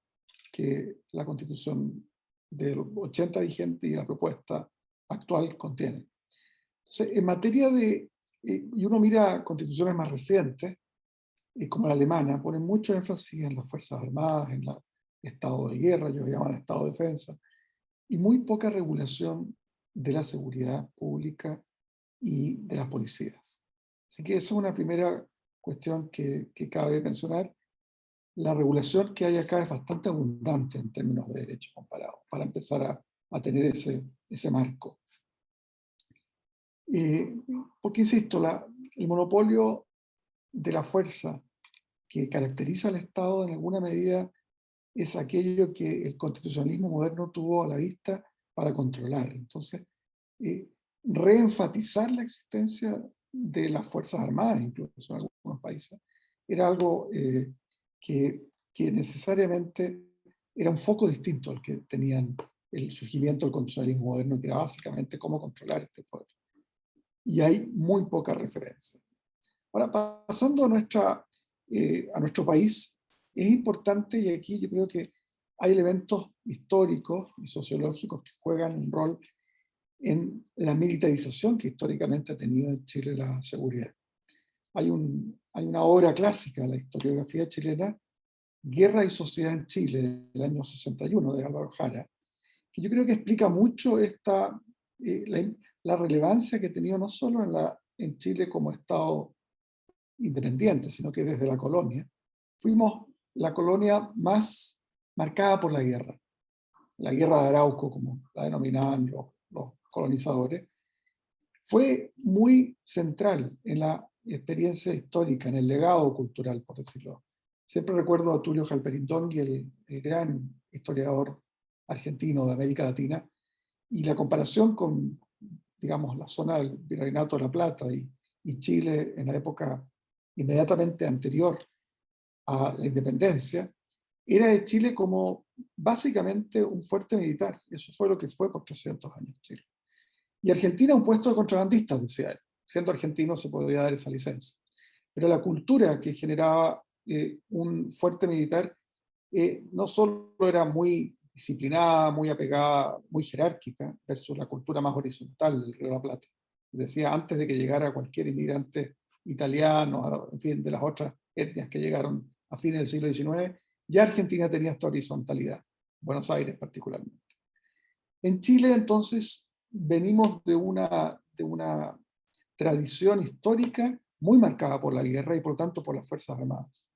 S5: que la Constitución del 80 vigente y la propuesta actual contiene. Entonces, en materia de, y uno mira constituciones más recientes, como la alemana, ponen mucho énfasis en las Fuerzas Armadas, en el estado de guerra, ellos llaman estado de defensa, y muy poca regulación de la seguridad pública y de las policías. Así que esa es una primera cuestión que cabe mencionar. La regulación que hay acá es bastante abundante en términos de derechos comparados, para empezar a tener ese marco. Porque, insisto, el monopolio de la fuerza que caracteriza al Estado en alguna medida es aquello que el constitucionalismo moderno tuvo a la vista para controlar. Entonces, reenfatizar la existencia de las Fuerzas Armadas, incluso en algunos países, era algo que necesariamente era un foco distinto al que tenían el surgimiento del constitucionalismo moderno, que era básicamente cómo controlar este poder. Y hay muy poca referencia. Ahora, pasando a nuestro país, es importante, y aquí yo creo que hay elementos históricos y sociológicos que juegan un rol en la militarización que históricamente ha tenido en Chile la seguridad. Hay una obra clásica de la historiografía chilena, Guerra y Sociedad en Chile, del año 61, de Álvaro Jara, que yo creo que explica mucho la relevancia que ha tenido no solo en Chile como Estado independiente, sino que desde la colonia, fuimos la colonia más marcada por la guerra de Arauco, como la denominaban los colonizadores, fue muy central en la experiencia histórica, en el legado cultural, por decirlo. Siempre recuerdo a Tulio Halperin-Dongui, el gran historiador argentino de América Latina, y la comparación con, digamos, la zona del Virreinato de la Plata y Chile en la época inmediatamente anterior a la independencia, era de Chile como básicamente un fuerte militar. Eso fue lo que fue por 300 años Chile. Y Argentina un puesto de contrabandistas, decía él. Siendo argentino se podría dar esa licencia. Pero la cultura que generaba un fuerte militar no solo era muy disciplinada, muy apegada, muy jerárquica, versus la cultura más horizontal del Río de la Plata. Decía, antes de que llegara cualquier inmigrante italiano, en fin, de las otras etnias que llegaron a fines del siglo XIX, ya Argentina tenía esta horizontalidad, Buenos Aires particularmente. En Chile, entonces, venimos de una tradición histórica muy marcada por la guerra y por lo tanto por las Fuerzas Armadas.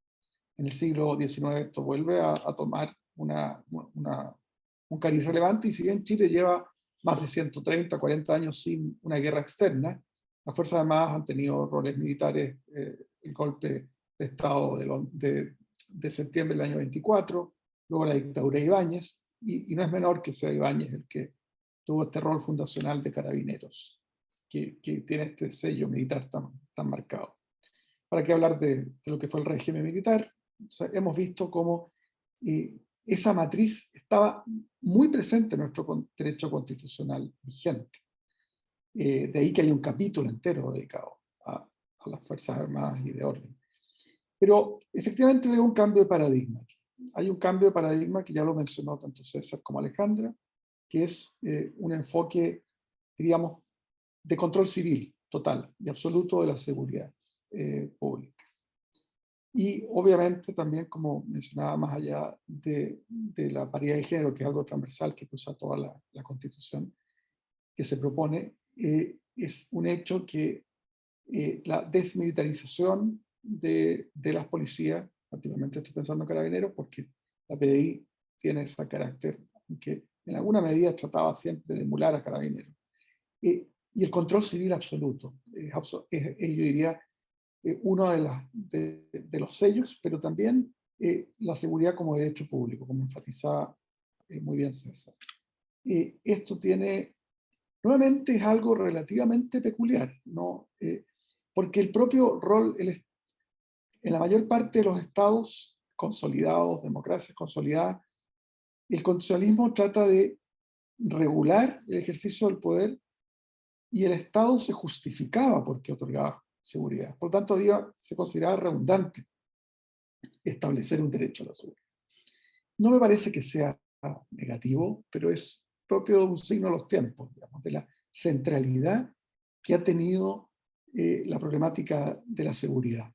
S5: En el siglo XIX esto vuelve a tomar un cariz relevante, y si bien Chile lleva más de 130, 40 años sin una guerra externa, las Fuerzas Armadas han tenido roles militares, el golpe de Estado de septiembre del año 24, luego la dictadura de Ibáñez, y no es menor que sea Ibáñez el que tuvo este rol fundacional de carabineros, que tiene este sello militar tan marcado. ¿Para qué hablar de lo que fue el régimen militar? O sea, hemos visto cómo esa matriz estaba muy presente en nuestro derecho constitucional vigente. De ahí que hay un capítulo entero dedicado a las Fuerzas Armadas y de orden. Pero efectivamente veo un cambio de paradigma aquí. Hay un cambio de paradigma que ya lo mencionó tanto César como Alejandra, que es un enfoque, diríamos, de control civil total y absoluto de la seguridad pública. Y obviamente también, como mencionaba, más allá de la paridad de género, que es algo transversal que cruza toda la Constitución que se propone, es un hecho que la desmilitarización de las policías, particularmente estoy pensando en Carabineros, porque la PDI tiene ese carácter que en alguna medida trataba siempre de emular a Carabineros. Y el control civil absoluto, yo diría, uno de los sellos, pero también la seguridad como derecho público, como enfatizaba muy bien César. Esto tiene, nuevamente es algo relativamente peculiar, ¿no? Porque el propio rol, en la mayor parte de los estados consolidados, democracias consolidadas, el constitucionalismo trata de regular el ejercicio del poder y el Estado se justificaba porque otorgaba seguridad. Por lo tanto, se consideraba redundante establecer un derecho a la seguridad. No me parece que sea negativo, pero es propio de un signo de los tiempos, digamos, de la centralidad que ha tenido la problemática de la seguridad.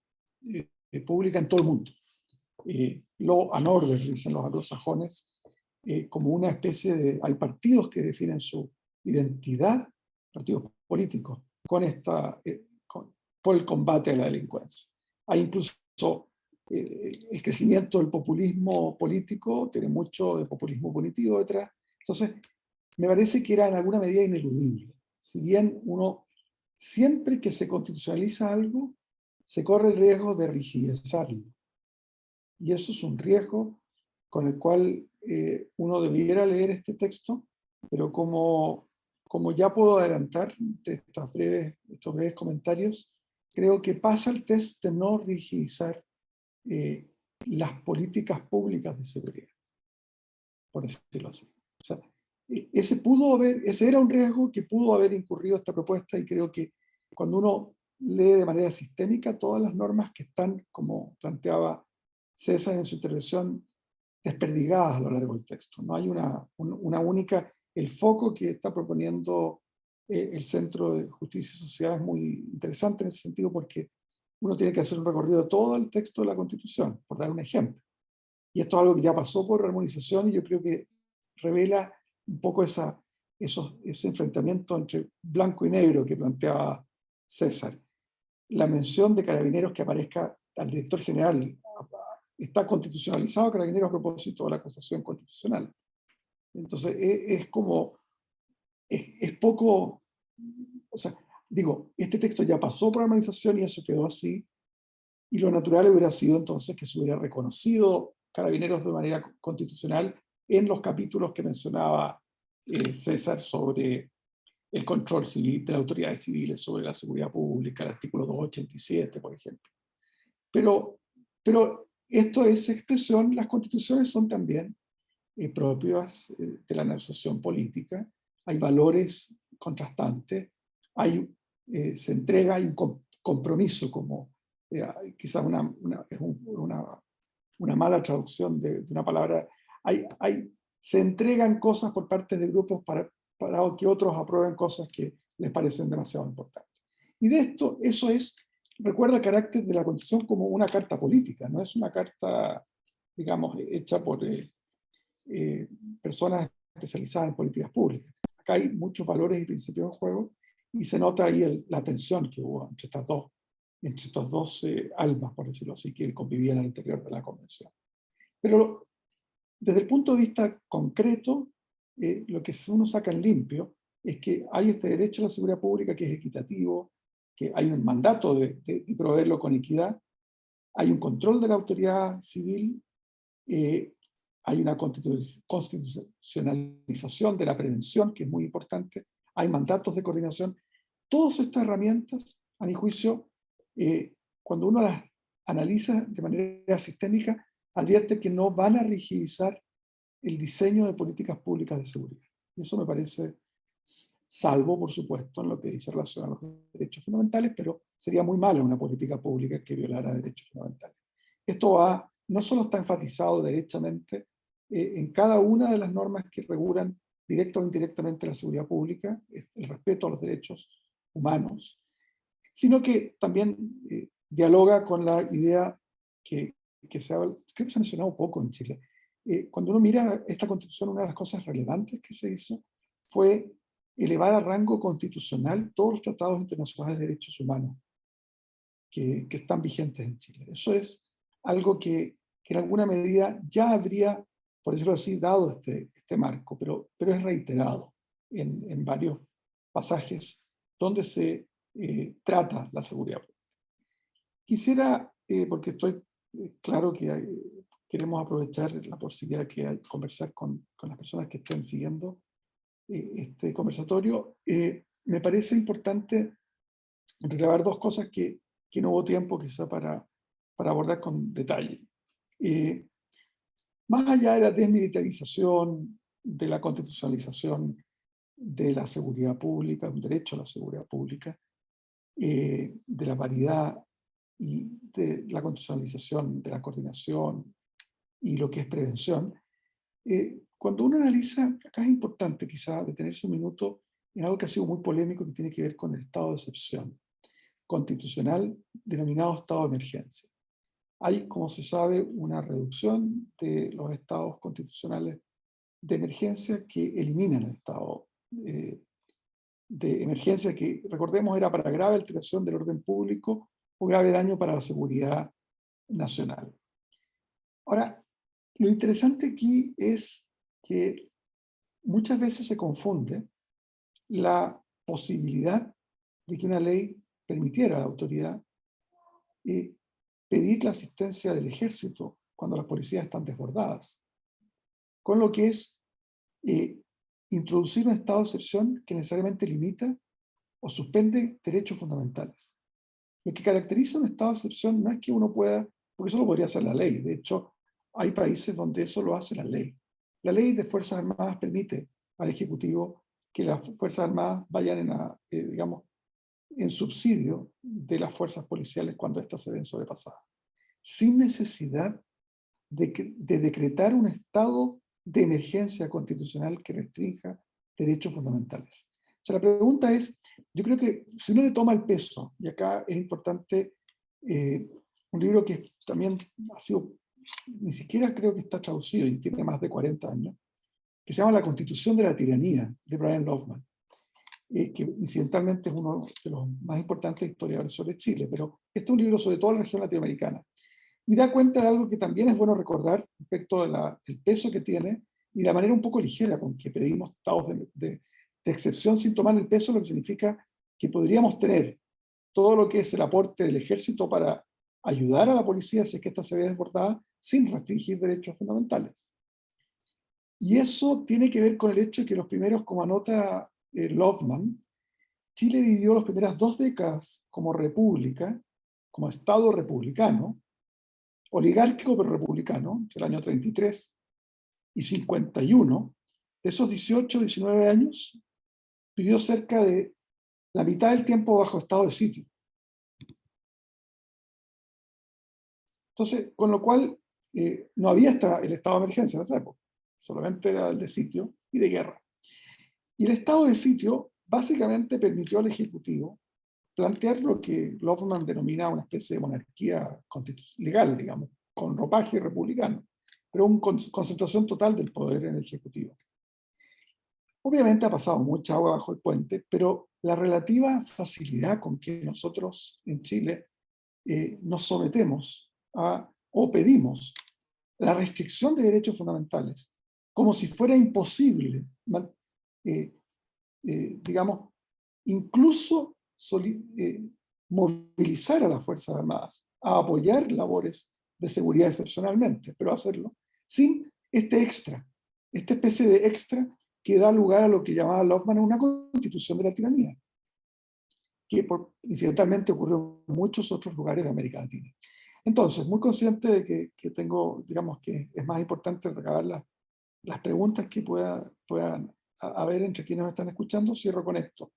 S5: pública en todo el mundo. Law and order, dicen los anglosajones, como una especie de... Hay partidos que definen su identidad, partidos políticos, con por el combate a la delincuencia. Hay incluso el crecimiento del populismo político, tiene mucho de populismo punitivo detrás. Entonces, me parece que era en alguna medida ineludible. Si bien uno, siempre que se constitucionaliza algo, se corre el riesgo de rigidizarlo. Y eso es un riesgo con el cual uno debiera leer este texto, pero como ya puedo adelantar de estos breves comentarios, creo que pasa el test de no rigidizar las políticas públicas de seguridad, por decirlo así. O sea, ese era un riesgo que pudo haber incurrido esta propuesta, y creo que cuando uno lee de manera sistémica todas las normas que están, como planteaba César en su intervención, desperdigadas a lo largo del texto. No hay una única... El foco que está proponiendo el Centro de Justicia y Sociedad es muy interesante en ese sentido, porque uno tiene que hacer un recorrido de todo el texto de la Constitución, por dar un ejemplo. Y esto es algo que ya pasó por armonización, y yo creo que revela un poco ese enfrentamiento entre blanco y negro que planteaba César. La mención de Carabineros que aparezca al director general está constitucionalizado Carabineros a propósito de la acusación constitucional. Entonces es poco, o sea, digo, este texto ya pasó por armonización y eso quedó así, y lo natural hubiera sido entonces que se hubiera reconocido Carabineros de manera constitucional en los capítulos que mencionaba César sobre el control civil de las autoridades civiles sobre la seguridad pública, el artículo 287, por ejemplo. Pero esto es expresión, las constituciones son también propias de la negociación política, hay valores contrastantes, se entrega, hay un compromiso, como quizás es una mala traducción de una palabra, se entregan cosas por parte de grupos para que otros aprueben cosas que les parecen demasiado importantes. Y de esto, recuerda el carácter de la Constitución como una carta política, no es una carta, digamos, hecha por personas especializadas en políticas públicas. Acá hay muchos valores y principios en juego, y se nota ahí la tensión que hubo entre estas dos almas, por decirlo así, que convivían al interior de la Convención. Pero desde el punto de vista concreto, lo que uno saca en limpio es que hay este derecho a la seguridad pública que es equitativo, que hay un mandato de proveerlo con equidad, hay un control de la autoridad civil, hay una constitucionalización de la prevención, que es muy importante, hay mandatos de coordinación. Todas estas herramientas, a mi juicio, cuando uno las analiza de manera sistémica, advierte que no van a rigidizar el diseño de políticas públicas de seguridad. Y eso me parece, salvo, por supuesto, en lo que dice relación a los derechos fundamentales, pero sería muy mala una política pública que violara derechos fundamentales. Esto no solo está enfatizado derechamente en cada una de las normas que regulan directa o indirectamente la seguridad pública, el respeto a los derechos humanos, sino que también dialoga con la idea creo que se ha mencionado poco en Chile. Cuando uno mira esta Constitución, una de las cosas relevantes que se hizo fue elevar a rango constitucional todos los tratados internacionales de derechos humanos que están vigentes en Chile. Eso es algo que en alguna medida ya habría, por decirlo así, dado este marco, pero es reiterado en varios pasajes donde se trata la seguridad pública. Quisiera, porque estoy claro que queremos aprovechar la posibilidad que hay de conversar con las personas que estén siguiendo este conversatorio, me parece importante relevar dos cosas que no hubo tiempo quizá para abordar con detalle. Más allá de la desmilitarización, de la constitucionalización de la seguridad pública, un derecho a la seguridad pública, de la paridad y de la constitucionalización de la coordinación y lo que es prevención, cuando uno analiza, acá es importante quizá detenerse un minuto en algo que ha sido muy polémico, que tiene que ver con el estado de excepción constitucional denominado estado de emergencia. Hay, como se sabe, una reducción de los estados constitucionales de emergencia que eliminan el estado de emergencia, que recordemos era para grave alteración del orden público o grave daño para la seguridad nacional. Ahora, lo interesante aquí es que muchas veces se confunde la posibilidad de que una ley permitiera a la autoridad pedir la asistencia del ejército cuando las policías están desbordadas, con lo que es introducir un estado de excepción que necesariamente limita o suspende derechos fundamentales. Lo que caracteriza un estado de excepción no es que uno pueda, porque eso lo podría hacer la ley. De hecho, hay países donde eso lo hace la ley. La ley de Fuerzas Armadas permite al Ejecutivo que las Fuerzas Armadas vayan digamos, en subsidio de las fuerzas policiales cuando éstas se ven sobrepasadas, sin necesidad de decretar un estado de emergencia constitucional que restrinja derechos fundamentales. O sea, la pregunta es, yo creo que si uno le toma el peso, y acá es importante, un libro que también ha sido, ni siquiera creo que está traducido y tiene más de 40 años, que se llama La Constitución de la Tiranía, de Brian Loveman, que incidentalmente es uno de los más importantes historiadores sobre Chile, pero este es un libro sobre toda la región latinoamericana, y da cuenta de algo que también es bueno recordar respecto del peso que tiene y la manera un poco ligera con que pedimos estados de excepción sin tomar el peso, lo que significa que podríamos tener todo lo que es el aporte del ejército para ayudar a la policía si es que ésta se ve desbordada sin restringir derechos fundamentales. Y eso tiene que ver con el hecho de que los primeros, como anota Loveman, Chile vivió las primeras 2 décadas como república, como Estado republicano, oligárquico pero republicano, entre el año 33 y 51, de esos 18, 19 años, vivió cerca de la mitad del tiempo bajo estado de sitio. Entonces, con lo cual, no había el estado de emergencia en esa época, solamente era el de sitio y de guerra. Y el estado de sitio básicamente permitió al Ejecutivo plantear lo que Loveman denomina una especie de monarquía legal, digamos, con ropaje republicano, pero una concentración total del poder en el Ejecutivo. Obviamente ha pasado mucha agua bajo el puente, pero la relativa facilidad con que nosotros en Chile nos sometemos o pedimos la restricción de derechos fundamentales, como si fuera imposible, digamos, incluso movilizar a las Fuerzas Armadas a apoyar labores de seguridad excepcionalmente, pero hacerlo sin esta especie de extra que da lugar a lo que llamaba Loveman una constitución de la tiranía, que incidentalmente ocurrió en muchos otros lugares de América Latina. Entonces, muy consciente de que tengo, digamos que es más importante recabar las preguntas que puedan haber entre quienes nos están escuchando, cierro con esto.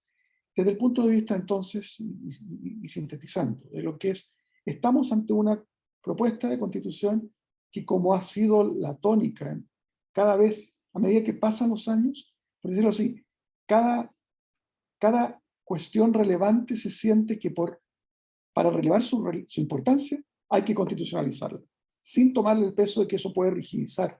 S5: Desde el punto de vista entonces, y sintetizando, de lo que es, estamos ante una propuesta de constitución que, como ha sido la tónica, cada vez, a medida que pasan los años, por decirlo así, cada cuestión relevante se siente que para relevar su importancia hay que constitucionalizarla, sin tomarle el peso de que eso puede rigidizar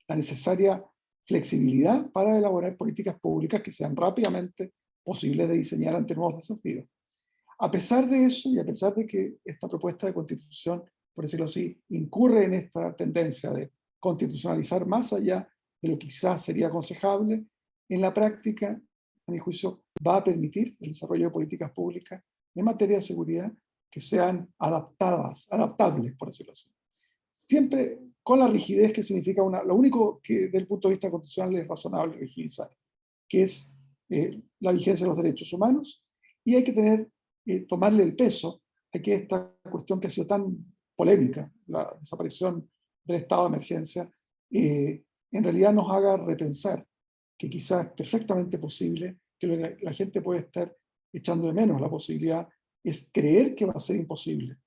S5: la necesaria flexibilidad para elaborar políticas públicas que sean rápidamente posibles de diseñar ante nuevos desafíos. A pesar de eso, y a pesar de que esta propuesta de constitución, por decirlo así, incurre en esta tendencia de constitucionalizar más allá de lo que quizás sería aconsejable, en la práctica, a mi juicio, va a permitir el desarrollo de políticas públicas en materia de seguridad que sean adaptables, por decirlo así. Siempre con la rigidez que significa lo único que desde el punto de vista constitucional es razonable rigidizar, que es la vigencia de los derechos humanos, y hay que tomarle el peso a que esta cuestión que ha sido tan polémica, la desaparición del estado de emergencia, en realidad nos haga repensar que quizás es perfectamente posible, que lo que la gente puede estar echando de menos la posibilidad, es creer que va a ser imposible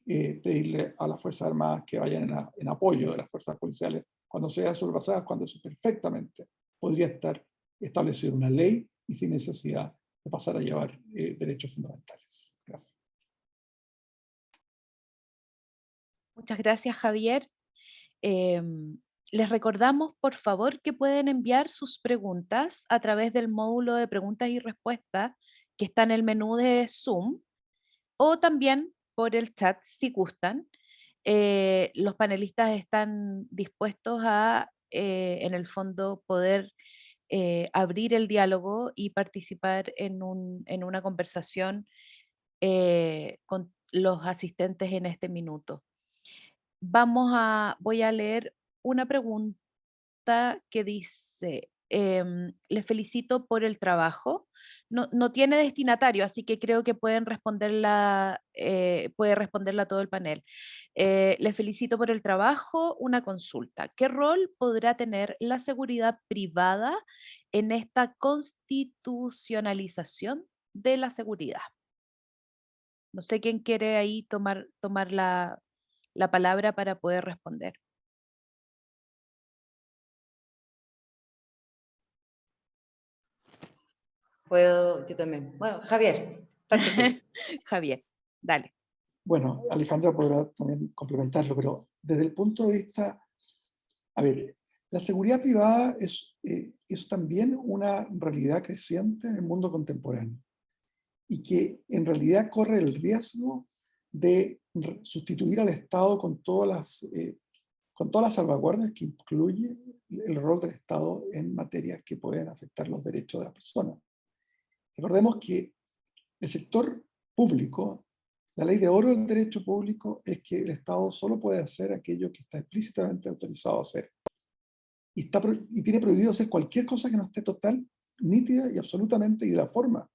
S5: pedirle a las Fuerzas Armadas que vayan en apoyo de las fuerzas policiales cuando sean sobrepasadas, cuando eso perfectamente podría estar establecido en una ley y sin necesidad de pasar a llevar derechos fundamentales. Gracias.
S1: Muchas gracias, Javier. Les recordamos, por favor, que pueden enviar sus preguntas a través del módulo de preguntas y respuestas que está en el menú de Zoom o también por el chat si gustan. Los panelistas están dispuestos a, en el fondo, poder abrir el diálogo y participar en una conversación con los asistentes en este minuto. Voy a leer una pregunta que dice, les felicito por el trabajo. No tiene destinatario, así que creo que puede responderla todo el panel. Les felicito por el trabajo. Una consulta. ¿Qué rol podrá tener la seguridad privada en esta constitucionalización de la seguridad? No sé quién quiere ahí tomar la palabra para poder responder.
S4: Puedo, yo también. Bueno, Javier, parte tú.
S1: Javier, dale.
S5: Bueno, Alejandra podrá también complementarlo, pero desde el punto de vista, a ver, la seguridad privada es también una realidad creciente en el mundo contemporáneo y que en realidad corre el riesgo de sustituir al Estado con todas las salvaguardas que incluye el rol del Estado en materias que pueden afectar los derechos de las personas. Recordemos que el sector público, la ley de oro del derecho público es que el Estado solo puede hacer aquello que está explícitamente autorizado a hacer. Y tiene prohibido hacer cualquier cosa que no esté total, nítida y absolutamente y de la forma.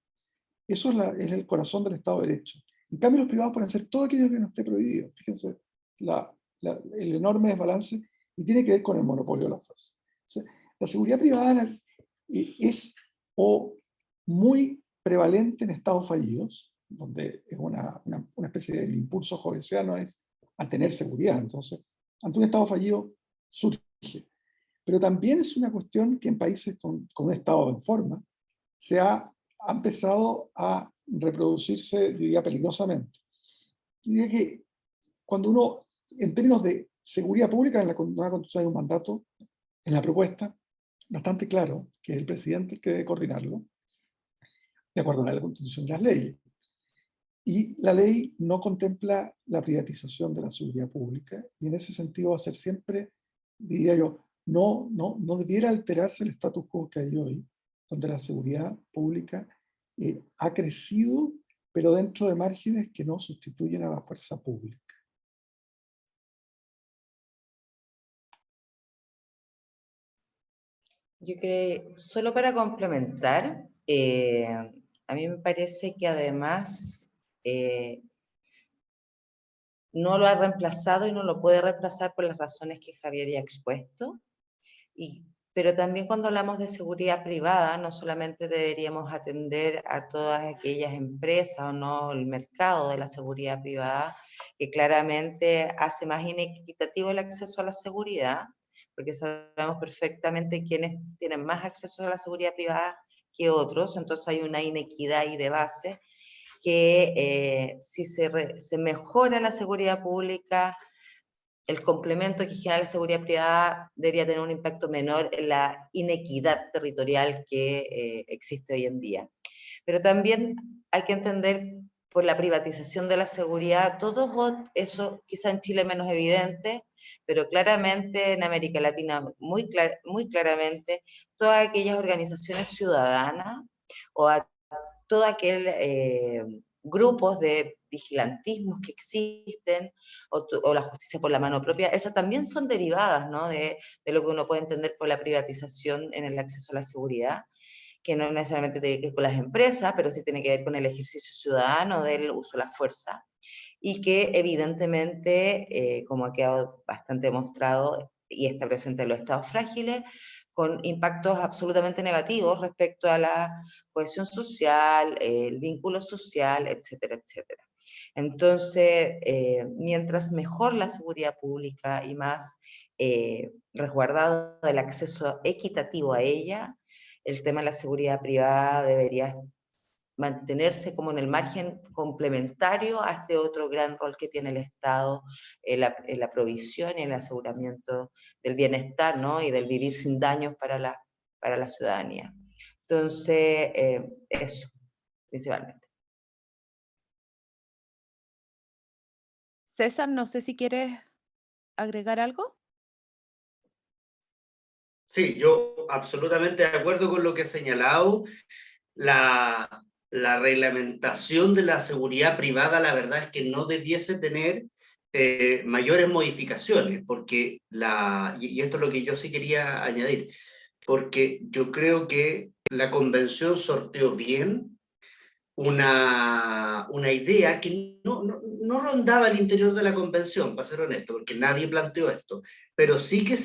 S5: Eso es el corazón del Estado de Derecho. En cambio, los privados pueden hacer todo aquello que no esté prohibido. Fíjense el enorme desbalance y tiene que ver con el monopolio de la fuerza. Entonces, la seguridad privada es o muy prevalente en estados fallidos, donde es una especie de impulso jovensiano es a tener seguridad. Entonces, ante un estado fallido surge. Pero también es una cuestión que en países con un estado en forma ha empezado a reproducirse, diría, peligrosamente. Yo diría que cuando uno, en términos de seguridad pública, en la nueva Constitución hay un mandato, en la propuesta, bastante claro, que es el presidente el que debe coordinarlo, de acuerdo a la Constitución y las leyes. Y la ley no contempla la privatización de la seguridad pública, y en ese sentido va a ser siempre, diría yo, no debiera alterarse el status quo que hay hoy, donde la seguridad pública ha crecido, pero dentro de márgenes que no sustituyen a la fuerza pública.
S4: Yo creo, solo para complementar, a mí me parece que además no lo ha reemplazado y no lo puede reemplazar por las razones que Javier ya ha expuesto. Pero también cuando hablamos de seguridad privada, no solamente deberíamos atender a todas aquellas empresas o no el mercado de la seguridad privada, que claramente hace más inequitativo el acceso a la seguridad, porque sabemos perfectamente quiénes tienen más acceso a la seguridad privada que otros, entonces hay una inequidad ahí de base, que si se mejora la seguridad pública, el complemento que genera la seguridad privada debería tener un impacto menor en la inequidad territorial que existe hoy en día. Pero también hay que entender por la privatización de la seguridad, todo eso quizá en Chile menos evidente, pero claramente en América Latina muy claramente, todas aquellas organizaciones ciudadanas o todo aquel grupos de vigilantismos que existen, o la justicia por la mano propia, esas también son derivadas, ¿no?, de lo que uno puede entender por la privatización en el acceso a la seguridad, que no necesariamente tiene que ver con las empresas, pero sí tiene que ver con el ejercicio ciudadano del uso de la fuerza, y que evidentemente, como ha quedado bastante demostrado, y está presente en los estados frágiles, con impactos absolutamente negativos respecto a la cohesión social, el vínculo social, etcétera, etcétera. Entonces, mientras mejor la seguridad pública y más resguardado el acceso equitativo a ella, el tema de la seguridad privada debería mantenerse como en el margen complementario a este otro gran rol que tiene el Estado en la provisión y el aseguramiento del bienestar, ¿no? Y del vivir sin daños para la ciudadanía. Entonces, eso, principalmente.
S1: César, no sé si quieres agregar algo.
S3: Sí, yo absolutamente de acuerdo con lo que he señalado. La reglamentación de la seguridad privada, la verdad es que no debiese tener mayores modificaciones, porque y esto es lo que yo sí quería añadir, porque yo creo que la convención sorteó bien una idea que no rondaba el interior de la convención, para ser honesto, porque nadie planteó esto, pero sí que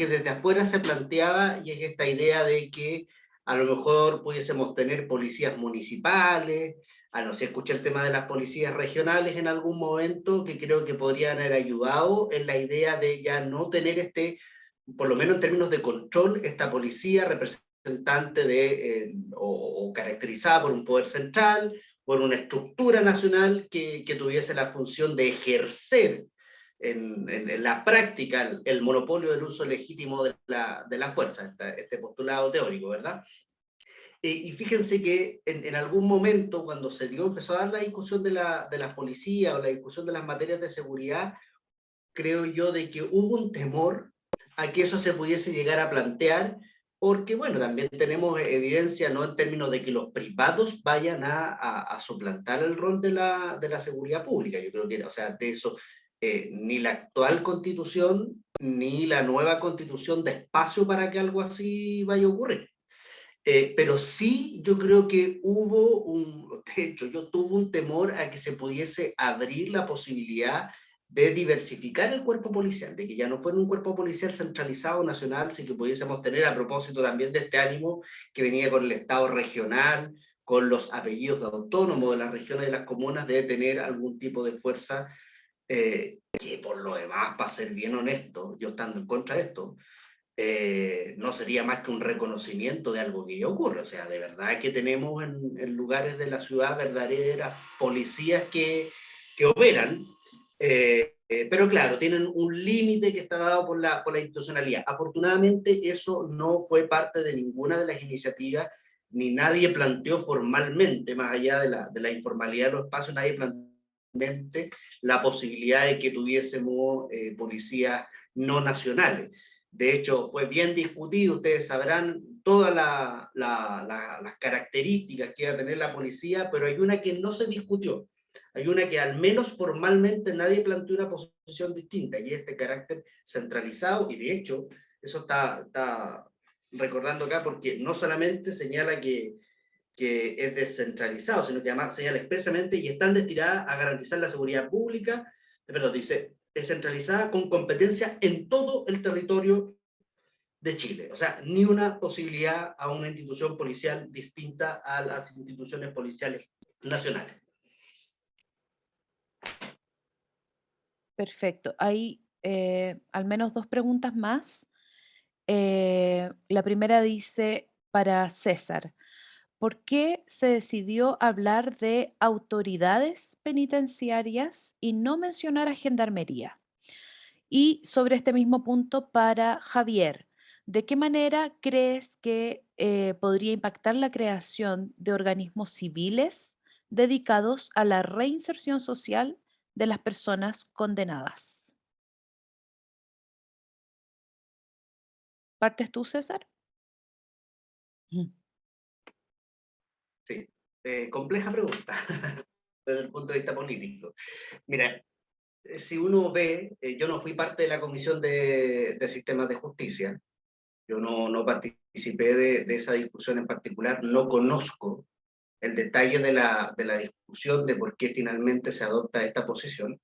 S3: desde afuera se planteaba, y es esta idea de que a lo mejor pudiésemos tener policías municipales, a no ser, escuché el tema de las policías regionales en algún momento, que creo que podrían haber ayudado en la idea de ya no tener por lo menos en términos de control, esta policía representante o caracterizada por un poder central, por una estructura nacional que tuviese la función de ejercer en la práctica el monopolio del uso legítimo de la fuerza, este postulado teórico, ¿verdad? Y fíjense que en algún momento, cuando empezó a dar la discusión de las policías o la discusión de las materias de seguridad, creo yo de que hubo un temor a que eso se pudiese llegar a plantear, porque bueno, también tenemos evidencia, no en términos de que los privados vayan a suplantar el rol de la seguridad pública. Yo creo que, o sea, de eso ni la actual constitución ni la nueva constitución da espacio para que algo así vaya a ocurrir. Pero sí, yo creo que de hecho, yo tuve un temor a que se pudiese abrir la posibilidad de diversificar el cuerpo policial, de que ya no fuera un cuerpo policial centralizado nacional, sino que pudiésemos tener, a propósito también de este ánimo que venía con el Estado regional, con los apellidos de autónomos de las regiones y de las comunas, de tener algún tipo de fuerza que por lo demás, para ser bien honesto, yo estando en contra de esto, no sería más que un reconocimiento de algo que ya ocurre. O sea, de verdad que tenemos en lugares de la ciudad verdaderas policías que operan, pero claro, tienen un límite que está dado por la institucionalidad. Afortunadamente, eso no fue parte de ninguna de las iniciativas, ni nadie planteó formalmente, más allá de la informalidad de los espacios, nadie planteó la posibilidad de que tuviésemos policías no nacionales. De hecho, fue bien discutido, ustedes sabrán todas las características que iba a tener la policía, pero hay una que no se discutió. Hay una que al menos formalmente nadie planteó una posición distinta, y este carácter centralizado, y de hecho, eso está recordando acá, porque no solamente señala que es descentralizado, sino que además señala expresamente y están destinadas a garantizar la seguridad pública, perdón, dice, descentralizada con competencia en todo el territorio de Chile. O sea, ni una posibilidad a una institución policial distinta a las instituciones policiales nacionales.
S1: Perfecto. Hay al menos dos preguntas más. La primera dice para César, ¿por qué se decidió hablar de autoridades penitenciarias y no mencionar a Gendarmería? Y sobre este mismo punto para Javier, ¿de qué manera crees que podría impactar la creación de organismos civiles dedicados a la reinserción social de las personas condenadas? ¿Partes tú, César? Mm.
S3: Sí, compleja pregunta desde el punto de vista político. Mira, si uno ve, yo no fui parte de la Comisión de Sistemas de Justicia, yo no participé de esa discusión en particular, no conozco el detalle de la discusión de por qué finalmente se adopta esta posición,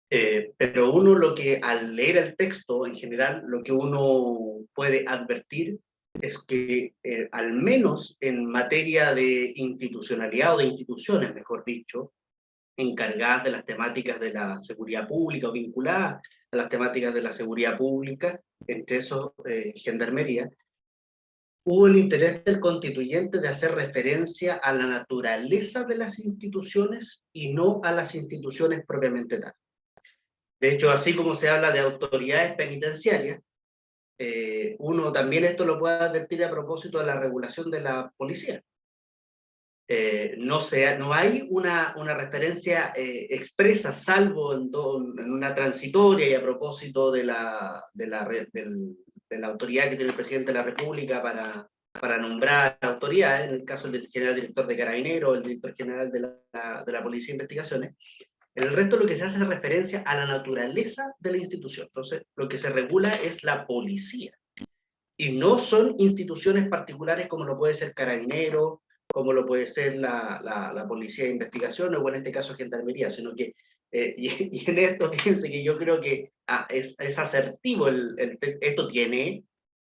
S3: pero uno lo que al leer el texto en general, lo que uno puede advertir es que al menos en materia de institucionalidad o de instituciones, mejor dicho, encargadas de las temáticas de la seguridad pública o vinculadas a las temáticas de la seguridad pública, entre eso Gendarmería, hubo el interés del constituyente de hacer referencia a la naturaleza de las instituciones y no a las instituciones propiamente tal. De hecho, así como se habla de autoridades penitenciarias, uno también esto lo puede advertir a propósito de la regulación de la policía. No hay una referencia expresa, salvo en una transitoria y a propósito de la autoridad que tiene el presidente de la República para nombrar autoridades, en el caso del general director de Carabineros, el director general de la Policía de Investigaciones. En el resto lo que se hace es referencia a la naturaleza de la institución. Entonces, lo que se regula es la policía. Y no son instituciones particulares como lo puede ser Carabineros, como lo puede ser la Policía de Investigación, o en este caso Gendarmería, sino que, y en esto, fíjense que yo creo que es asertivo, esto tiene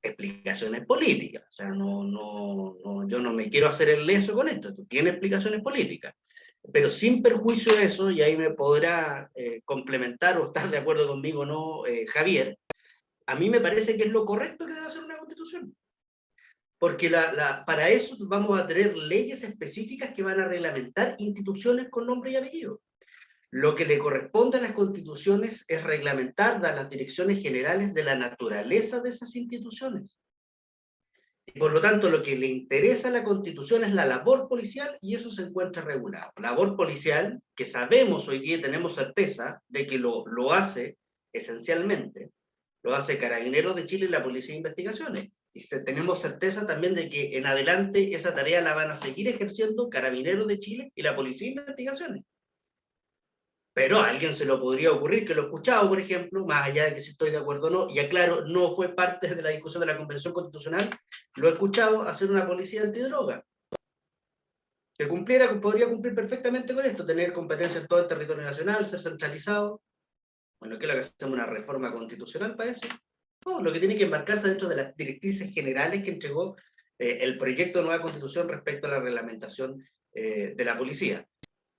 S3: explicaciones políticas, o sea, yo no me quiero hacer el leso con esto tiene explicaciones políticas, pero sin perjuicio de eso, y ahí me podrá complementar o estar de acuerdo conmigo o no, Javier, a mí me parece que es lo correcto que debe hacer una constitución. Porque para eso vamos a tener leyes específicas que van a reglamentar instituciones con nombre y apellido. Lo que le corresponde a las constituciones es reglamentar las direcciones generales de la naturaleza de esas instituciones. Y por lo tanto, lo que le interesa a la Constitución es la labor policial, y eso se encuentra regulado. Labor policial que sabemos hoy día, tenemos certeza de que lo hace esencialmente, lo hace Carabineros de Chile y la Policía de Investigaciones. Y tenemos certeza también de que en adelante esa tarea la van a seguir ejerciendo Carabineros de Chile y la Policía de Investigaciones. Pero a alguien se lo podría ocurrir, que lo he escuchado, por ejemplo, más allá de que si estoy de acuerdo o no, y aclaro, no fue parte de la discusión de la Convención Constitucional, lo he escuchado, hacer una policía antidroga. Que podría cumplir perfectamente con esto, tener competencia en todo el territorio nacional, ser centralizado. Bueno, ¿qué es lo que hacemos? ¿Una reforma constitucional para eso? No, lo que tiene que embarcarse dentro de las directrices generales que entregó el proyecto de nueva constitución respecto a la reglamentación de la policía.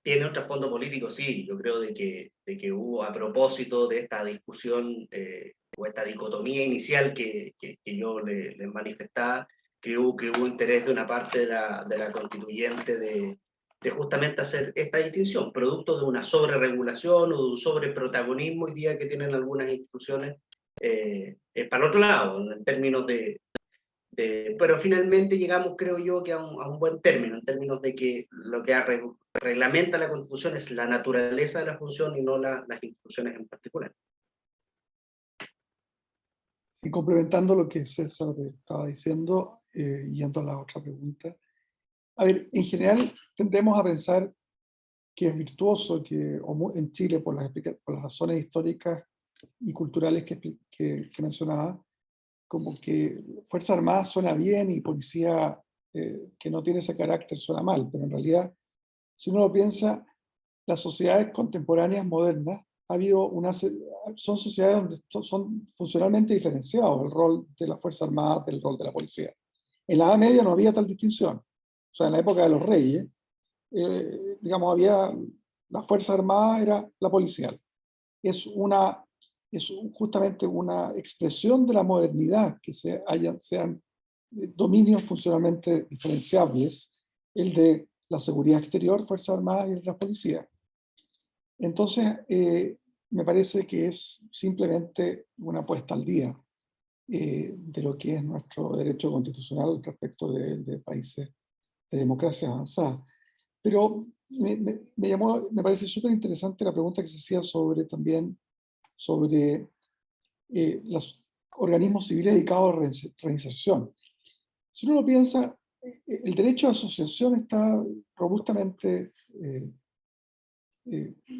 S3: ¿Tiene un trasfondo político? Sí, yo creo de que hubo, a propósito de esta discusión o esta dicotomía inicial que yo le manifestaba, que hubo interés de una parte de la constituyente de justamente hacer esta distinción, producto de una sobreregulación o de un sobreprotagonismo hoy día que tienen algunas instituciones para el otro lado, en términos pero finalmente llegamos, creo yo, que a un buen término, en términos de que lo que reglamenta la Constitución es la naturaleza de la función y no las instituciones en particular.
S5: Y complementando lo que César estaba diciendo, yendo a la otra pregunta. A ver, en general tendemos a pensar que es virtuoso que en Chile, por las razones históricas y culturales que mencionaba, como que Fuerza Armada suena bien y policía que no tiene ese carácter suena mal, pero en realidad, si uno lo piensa, las sociedades contemporáneas modernas son sociedades donde son funcionalmente diferenciados el rol de la Fuerza Armada del rol de la policía. En la Edad Media no había tal distinción. O sea, en la época de los reyes, digamos, la Fuerza Armada era la policial. Es justamente una expresión de la modernidad que sean dominios funcionalmente diferenciables, el de la seguridad exterior, Fuerza Armada, y el de la policía. Entonces, me parece que es simplemente una puesta al día de lo que es nuestro derecho constitucional respecto de países de democracia avanzada. Pero me parece súper interesante la pregunta que se hacía sobre los organismos civiles dedicados a reinserción. Si uno lo piensa, el derecho a asociación está robustamente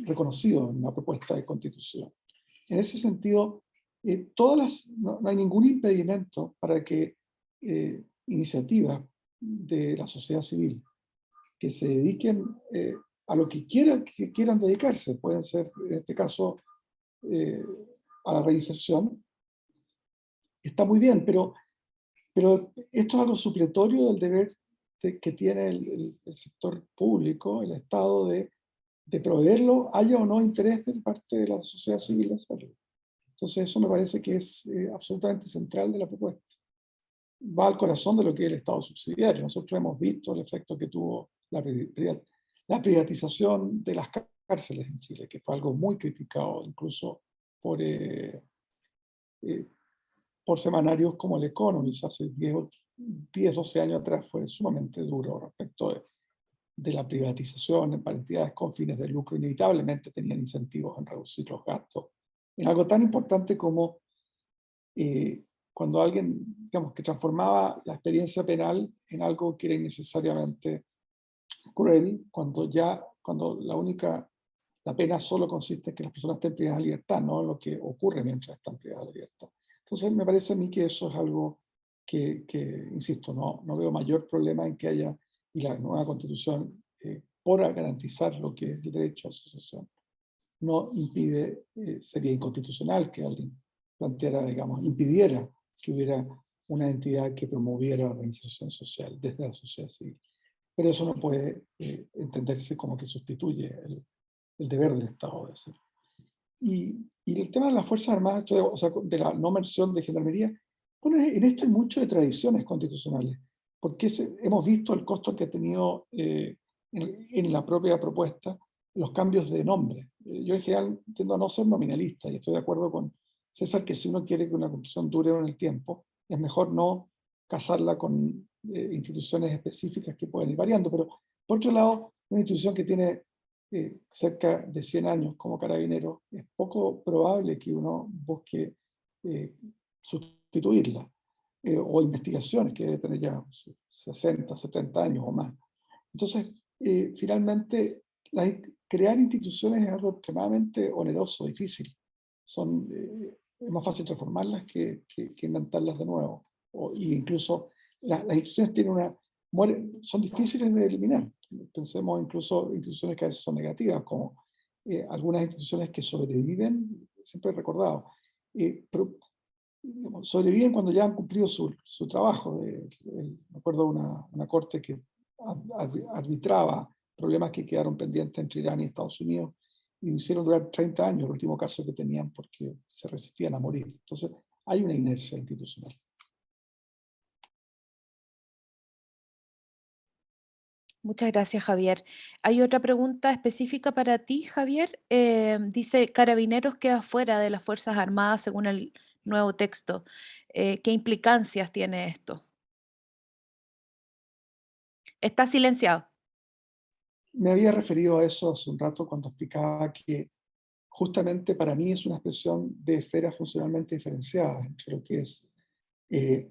S5: reconocido en la propuesta de constitución. En ese sentido, no hay ningún impedimento para que iniciativas de la sociedad civil que se dediquen a lo que quieran dedicarse, pueden ser, en este caso, a la reinserción, está muy bien, pero esto es algo supletorio del deber que tiene el sector público, el Estado, de proveerlo, haya o no interés de parte de la sociedad civil de hacerlo. Entonces eso me parece que es absolutamente central de la propuesta. va al corazón de lo que es el Estado subsidiario. Nosotros hemos visto el efecto que tuvo la privatización de las cárceles en Chile, que fue algo muy criticado incluso por semanarios como el Economist hace 10, 12 años atrás. Fue sumamente duro respecto de la privatización para entidades con fines de lucro. Inevitablemente tenían incentivos en reducir los gastos en algo tan importante como cuando alguien, digamos, que transformaba la experiencia penal en algo que era innecesariamente cruel, cuando la pena solo consiste en que las personas estén privadas de libertad, no lo que ocurre mientras están privadas de libertad. Entonces me parece a mí que eso es algo que insisto, no veo mayor problema en que haya, y la nueva Constitución, por garantizar lo que es el derecho a asociación, no impide, sería inconstitucional que alguien planteara, digamos, impidiera que hubiera una entidad que promoviera la reinserción social desde la sociedad civil. Pero eso no puede entenderse como que sustituye el deber del Estado de hacerlo. Y el tema de las Fuerzas Armadas, o sea, de la no mención de gendarmería, bueno, en esto hay mucho de tradiciones constitucionales, porque hemos visto el costo que ha tenido en la propia propuesta los cambios de nombre. Yo en general tiendo a no ser nominalista y estoy de acuerdo con César que si uno quiere que una constitución dure en el tiempo, es mejor no casarla con instituciones específicas que pueden ir variando. Pero por otro lado, una institución que tiene cerca de 100 años como Carabineros, es poco probable que uno busque sustituirla, o investigaciones que debe tener ya 60, 70 años o más. Entonces, finalmente, crear instituciones es algo extremadamente oneroso, difícil. Es más fácil transformarlas que inventarlas de nuevo. Y incluso las instituciones son difíciles de eliminar. Pensemos incluso en instituciones que a veces son negativas, como algunas instituciones que sobreviven, siempre he recordado, pero digamos, sobreviven cuando ya han cumplido su trabajo. Me acuerdo de una corte que arbitraba problemas que quedaron pendientes entre Irán y Estados Unidos, y hicieron durar 30 años el último caso que tenían porque se resistían a morir. Entonces hay una inercia institucional.
S1: Muchas gracias, Javier. Hay otra pregunta específica para ti, Javier. Dice, Carabineros queda fuera de las Fuerzas Armadas según el nuevo texto. ¿Qué implicancias tiene esto? Está silenciado.
S5: Me había referido a eso hace un rato cuando explicaba que justamente para mí es una expresión de esferas funcionalmente diferenciadas entre lo que es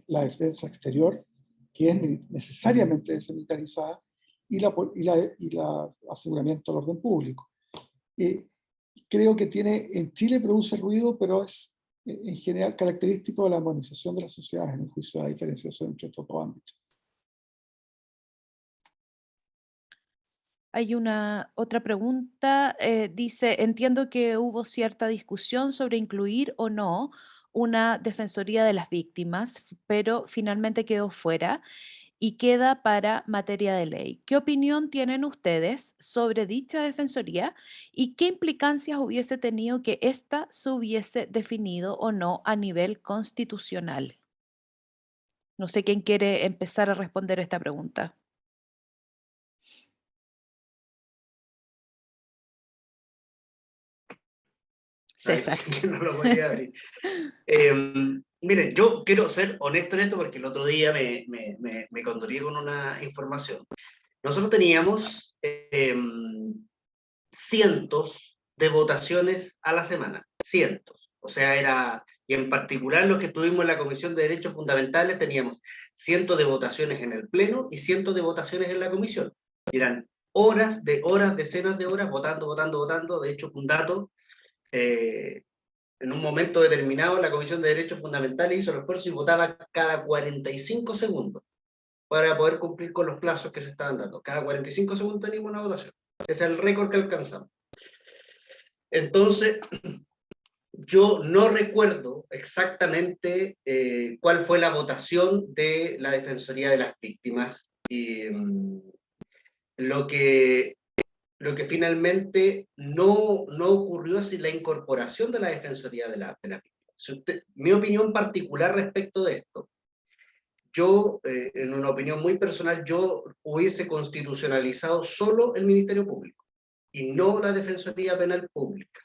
S5: la defensa exterior, que es necesariamente desmilitarizada, y la aseguramiento del orden público. Creo que en Chile produce ruido, pero es en general característico de la armonización de las sociedades, en el juicio de la diferenciación entre estos dos ámbitos.
S1: Hay otra pregunta, dice, entiendo que hubo cierta discusión sobre incluir o no una defensoría de las víctimas, pero finalmente quedó fuera y queda para materia de ley. ¿Qué opinión tienen ustedes sobre dicha defensoría y qué implicancias hubiese tenido que ésta se hubiese definido o no a nivel constitucional? No sé quién quiere empezar a responder esta pregunta.
S3: Ahí
S1: César.
S3: sí que no lo podía abrir. Miren, yo quiero ser honesto en esto porque el otro día me condolí con una información. Nosotros teníamos cientos de votaciones a la semana, cientos. O sea, y en particular los que estuvimos en la Comisión de Derechos Fundamentales teníamos cientos de votaciones en el Pleno y cientos de votaciones en la Comisión. Y eran horas, decenas de horas, votando. De hecho, un dato, en un momento determinado la Comisión de Derechos Fundamentales hizo el esfuerzo y votaba cada 45 segundos para poder cumplir con los plazos que se estaban dando. Cada 45 segundos teníamos una votación. Ese es el récord que alcanzamos. Entonces, yo no recuerdo exactamente cuál fue la votación de la Defensoría de las Víctimas. Y lo que finalmente no ocurrió es la incorporación de la Defensoría de las Víctimas. Mi opinión particular respecto de esto yo, en una opinión muy personal, yo hubiese constitucionalizado solo el Ministerio Público y no la Defensoría Penal Pública,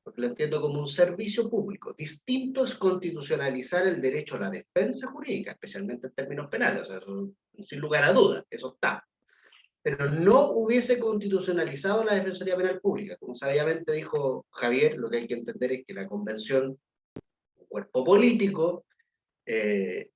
S3: porque lo entiendo como un servicio público. Distinto es constitucionalizar el derecho a la defensa jurídica, especialmente en términos penales, o sea, eso, sin lugar a dudas, eso está. Pero no hubiese constitucionalizado la Defensoría Penal Pública. Como sabiamente dijo Javier, lo que hay que entender es que la Convención es un cuerpo político,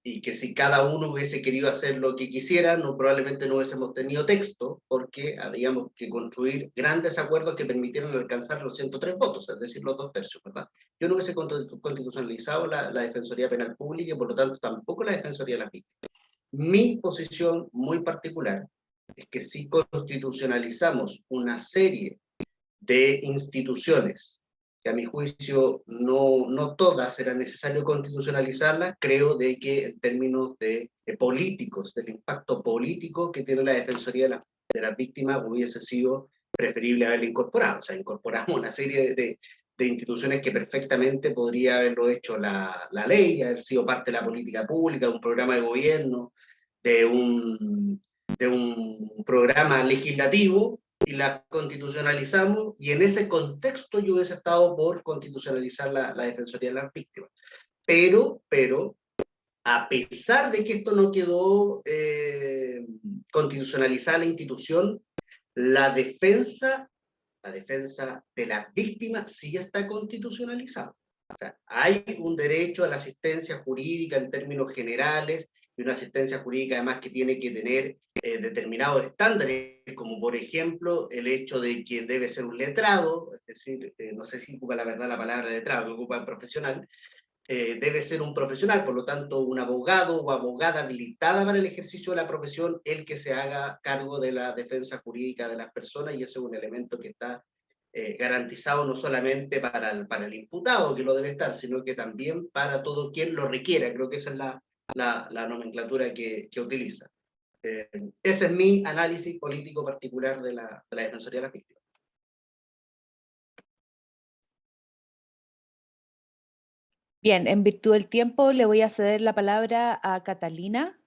S3: y que si cada uno hubiese querido hacer lo que quisiera, probablemente no hubiésemos tenido texto, porque habíamos que construir grandes acuerdos que permitieran alcanzar los 103 votos, es decir, los 2/3, ¿verdad? Yo no hubiese constitucionalizado la Defensoría Penal Pública y por lo tanto tampoco la Defensoría de las Víctimas. Mi posición muy particular es que si constitucionalizamos una serie de instituciones, que a mi juicio no todas era necesario constitucionalizarlas, creo de que en términos de políticos, del impacto político que tiene la Defensoría de las Víctimas, hubiese sido preferible haberla incorporado. O sea, incorporamos una serie de instituciones que perfectamente podría haberlo hecho la ley, haber sido parte de la política pública, de un programa de gobierno, de un programa legislativo, y la constitucionalizamos, y en ese contexto yo hubiese estado por constitucionalizar la Defensoría de las Víctimas. Pero, a pesar de que esto no quedó constitucionalizada la institución, la defensa de las víctimas sí está constitucionalizada. O sea, hay un derecho a la asistencia jurídica en términos generales, y una asistencia jurídica además que tiene que tener determinados estándares, como por ejemplo el hecho de que debe ser un letrado, es decir, no sé si ocupa la verdad la palabra letrado, que ocupa el profesional, debe ser un profesional, por lo tanto un abogado o abogada habilitada para el ejercicio de la profesión, el que se haga cargo de la defensa jurídica de las personas, y ese es un elemento que está garantizado no solamente para el imputado, que lo debe estar, sino que también para todo quien lo requiera. Creo que esa es la nomenclatura que utiliza. Ese es mi análisis político particular de la Defensoría de las Víctimas.
S1: Bien, en virtud del tiempo le voy a ceder la palabra a Catalina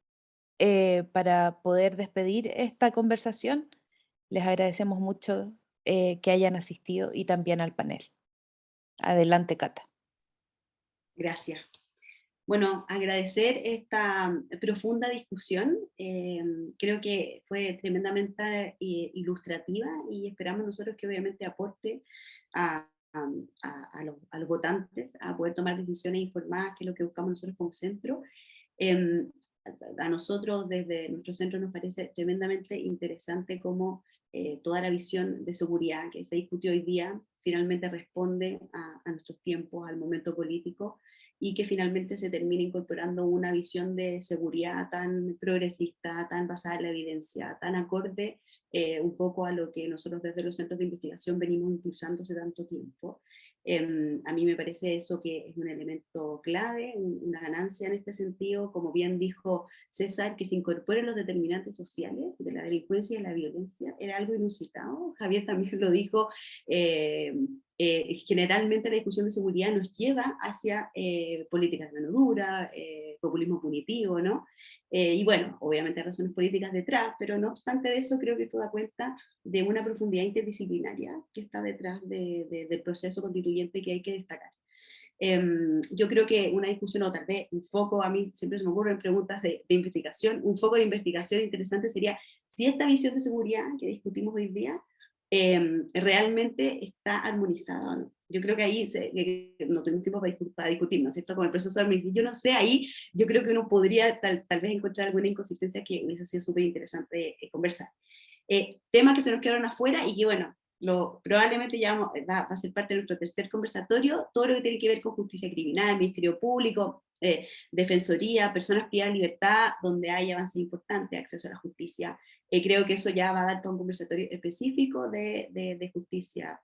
S1: para poder despedir esta conversación. Les agradecemos mucho que hayan asistido y también al panel. Adelante, Cata.
S2: Gracias. Bueno, agradecer esta profunda discusión. Creo que fue tremendamente ilustrativa y esperamos nosotros que obviamente aporte a los votantes a poder tomar decisiones informadas, que es lo que buscamos nosotros como centro. A nosotros desde nuestro centro nos parece tremendamente interesante cómo toda la visión de seguridad que se discutió hoy día finalmente responde a nuestros tiempos, al momento político, y que finalmente se termina incorporando una visión de seguridad tan progresista, tan basada en la evidencia, tan acorde un poco a lo que nosotros desde los centros de investigación venimos impulsando hace tanto tiempo. A mí me parece eso que es un elemento clave, una ganancia en este sentido, como bien dijo César, que se incorporen los determinantes sociales de la delincuencia y de la violencia, era algo inusitado. Javier también lo dijo, generalmente la discusión de seguridad nos lleva hacia políticas de mano dura, populismo punitivo, ¿no? Y bueno, obviamente hay razones políticas detrás, pero no obstante de eso creo que esto da cuenta de una profundidad interdisciplinaria que está detrás del proceso constituyente que hay que destacar. Yo creo que una discusión, o tal vez un foco, a mí siempre se me ocurren preguntas de investigación, un foco de investigación interesante sería si esta visión de seguridad que discutimos hoy día realmente está armonizada o no. Yo creo que ahí no tuvimos tiempo para discutir, ¿no es cierto?, con el proceso de armonización. Yo no sé, ahí yo creo que uno podría tal vez encontrar alguna inconsistencia que hubiese sido súper interesante conversar. Temas que se nos quedaron afuera y que, bueno, probablemente ya va a ser parte de nuestro tercer conversatorio, todo lo que tiene que ver con justicia criminal, Ministerio Público, Defensoría, personas privadas de libertad, donde hay avances importantes, acceso a la justicia. Creo que eso ya va a dar para un conversatorio específico de justicia,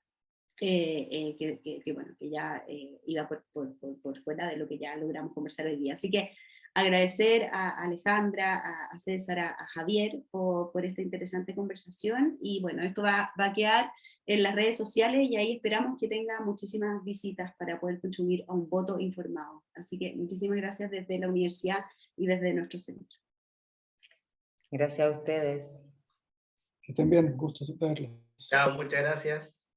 S2: bueno, que ya iba por fuera de lo que ya logramos conversar hoy día. Así que agradecer a Alejandra, a César, a Javier por esta interesante conversación, y bueno, esto va a quedar en las redes sociales y ahí esperamos que tenga muchísimas visitas para poder contribuir a un voto informado. Así que muchísimas gracias desde la universidad y desde nuestro centro.
S4: Gracias a ustedes.
S5: Que estén bien, gusto verlos.
S3: Chao, muchas gracias.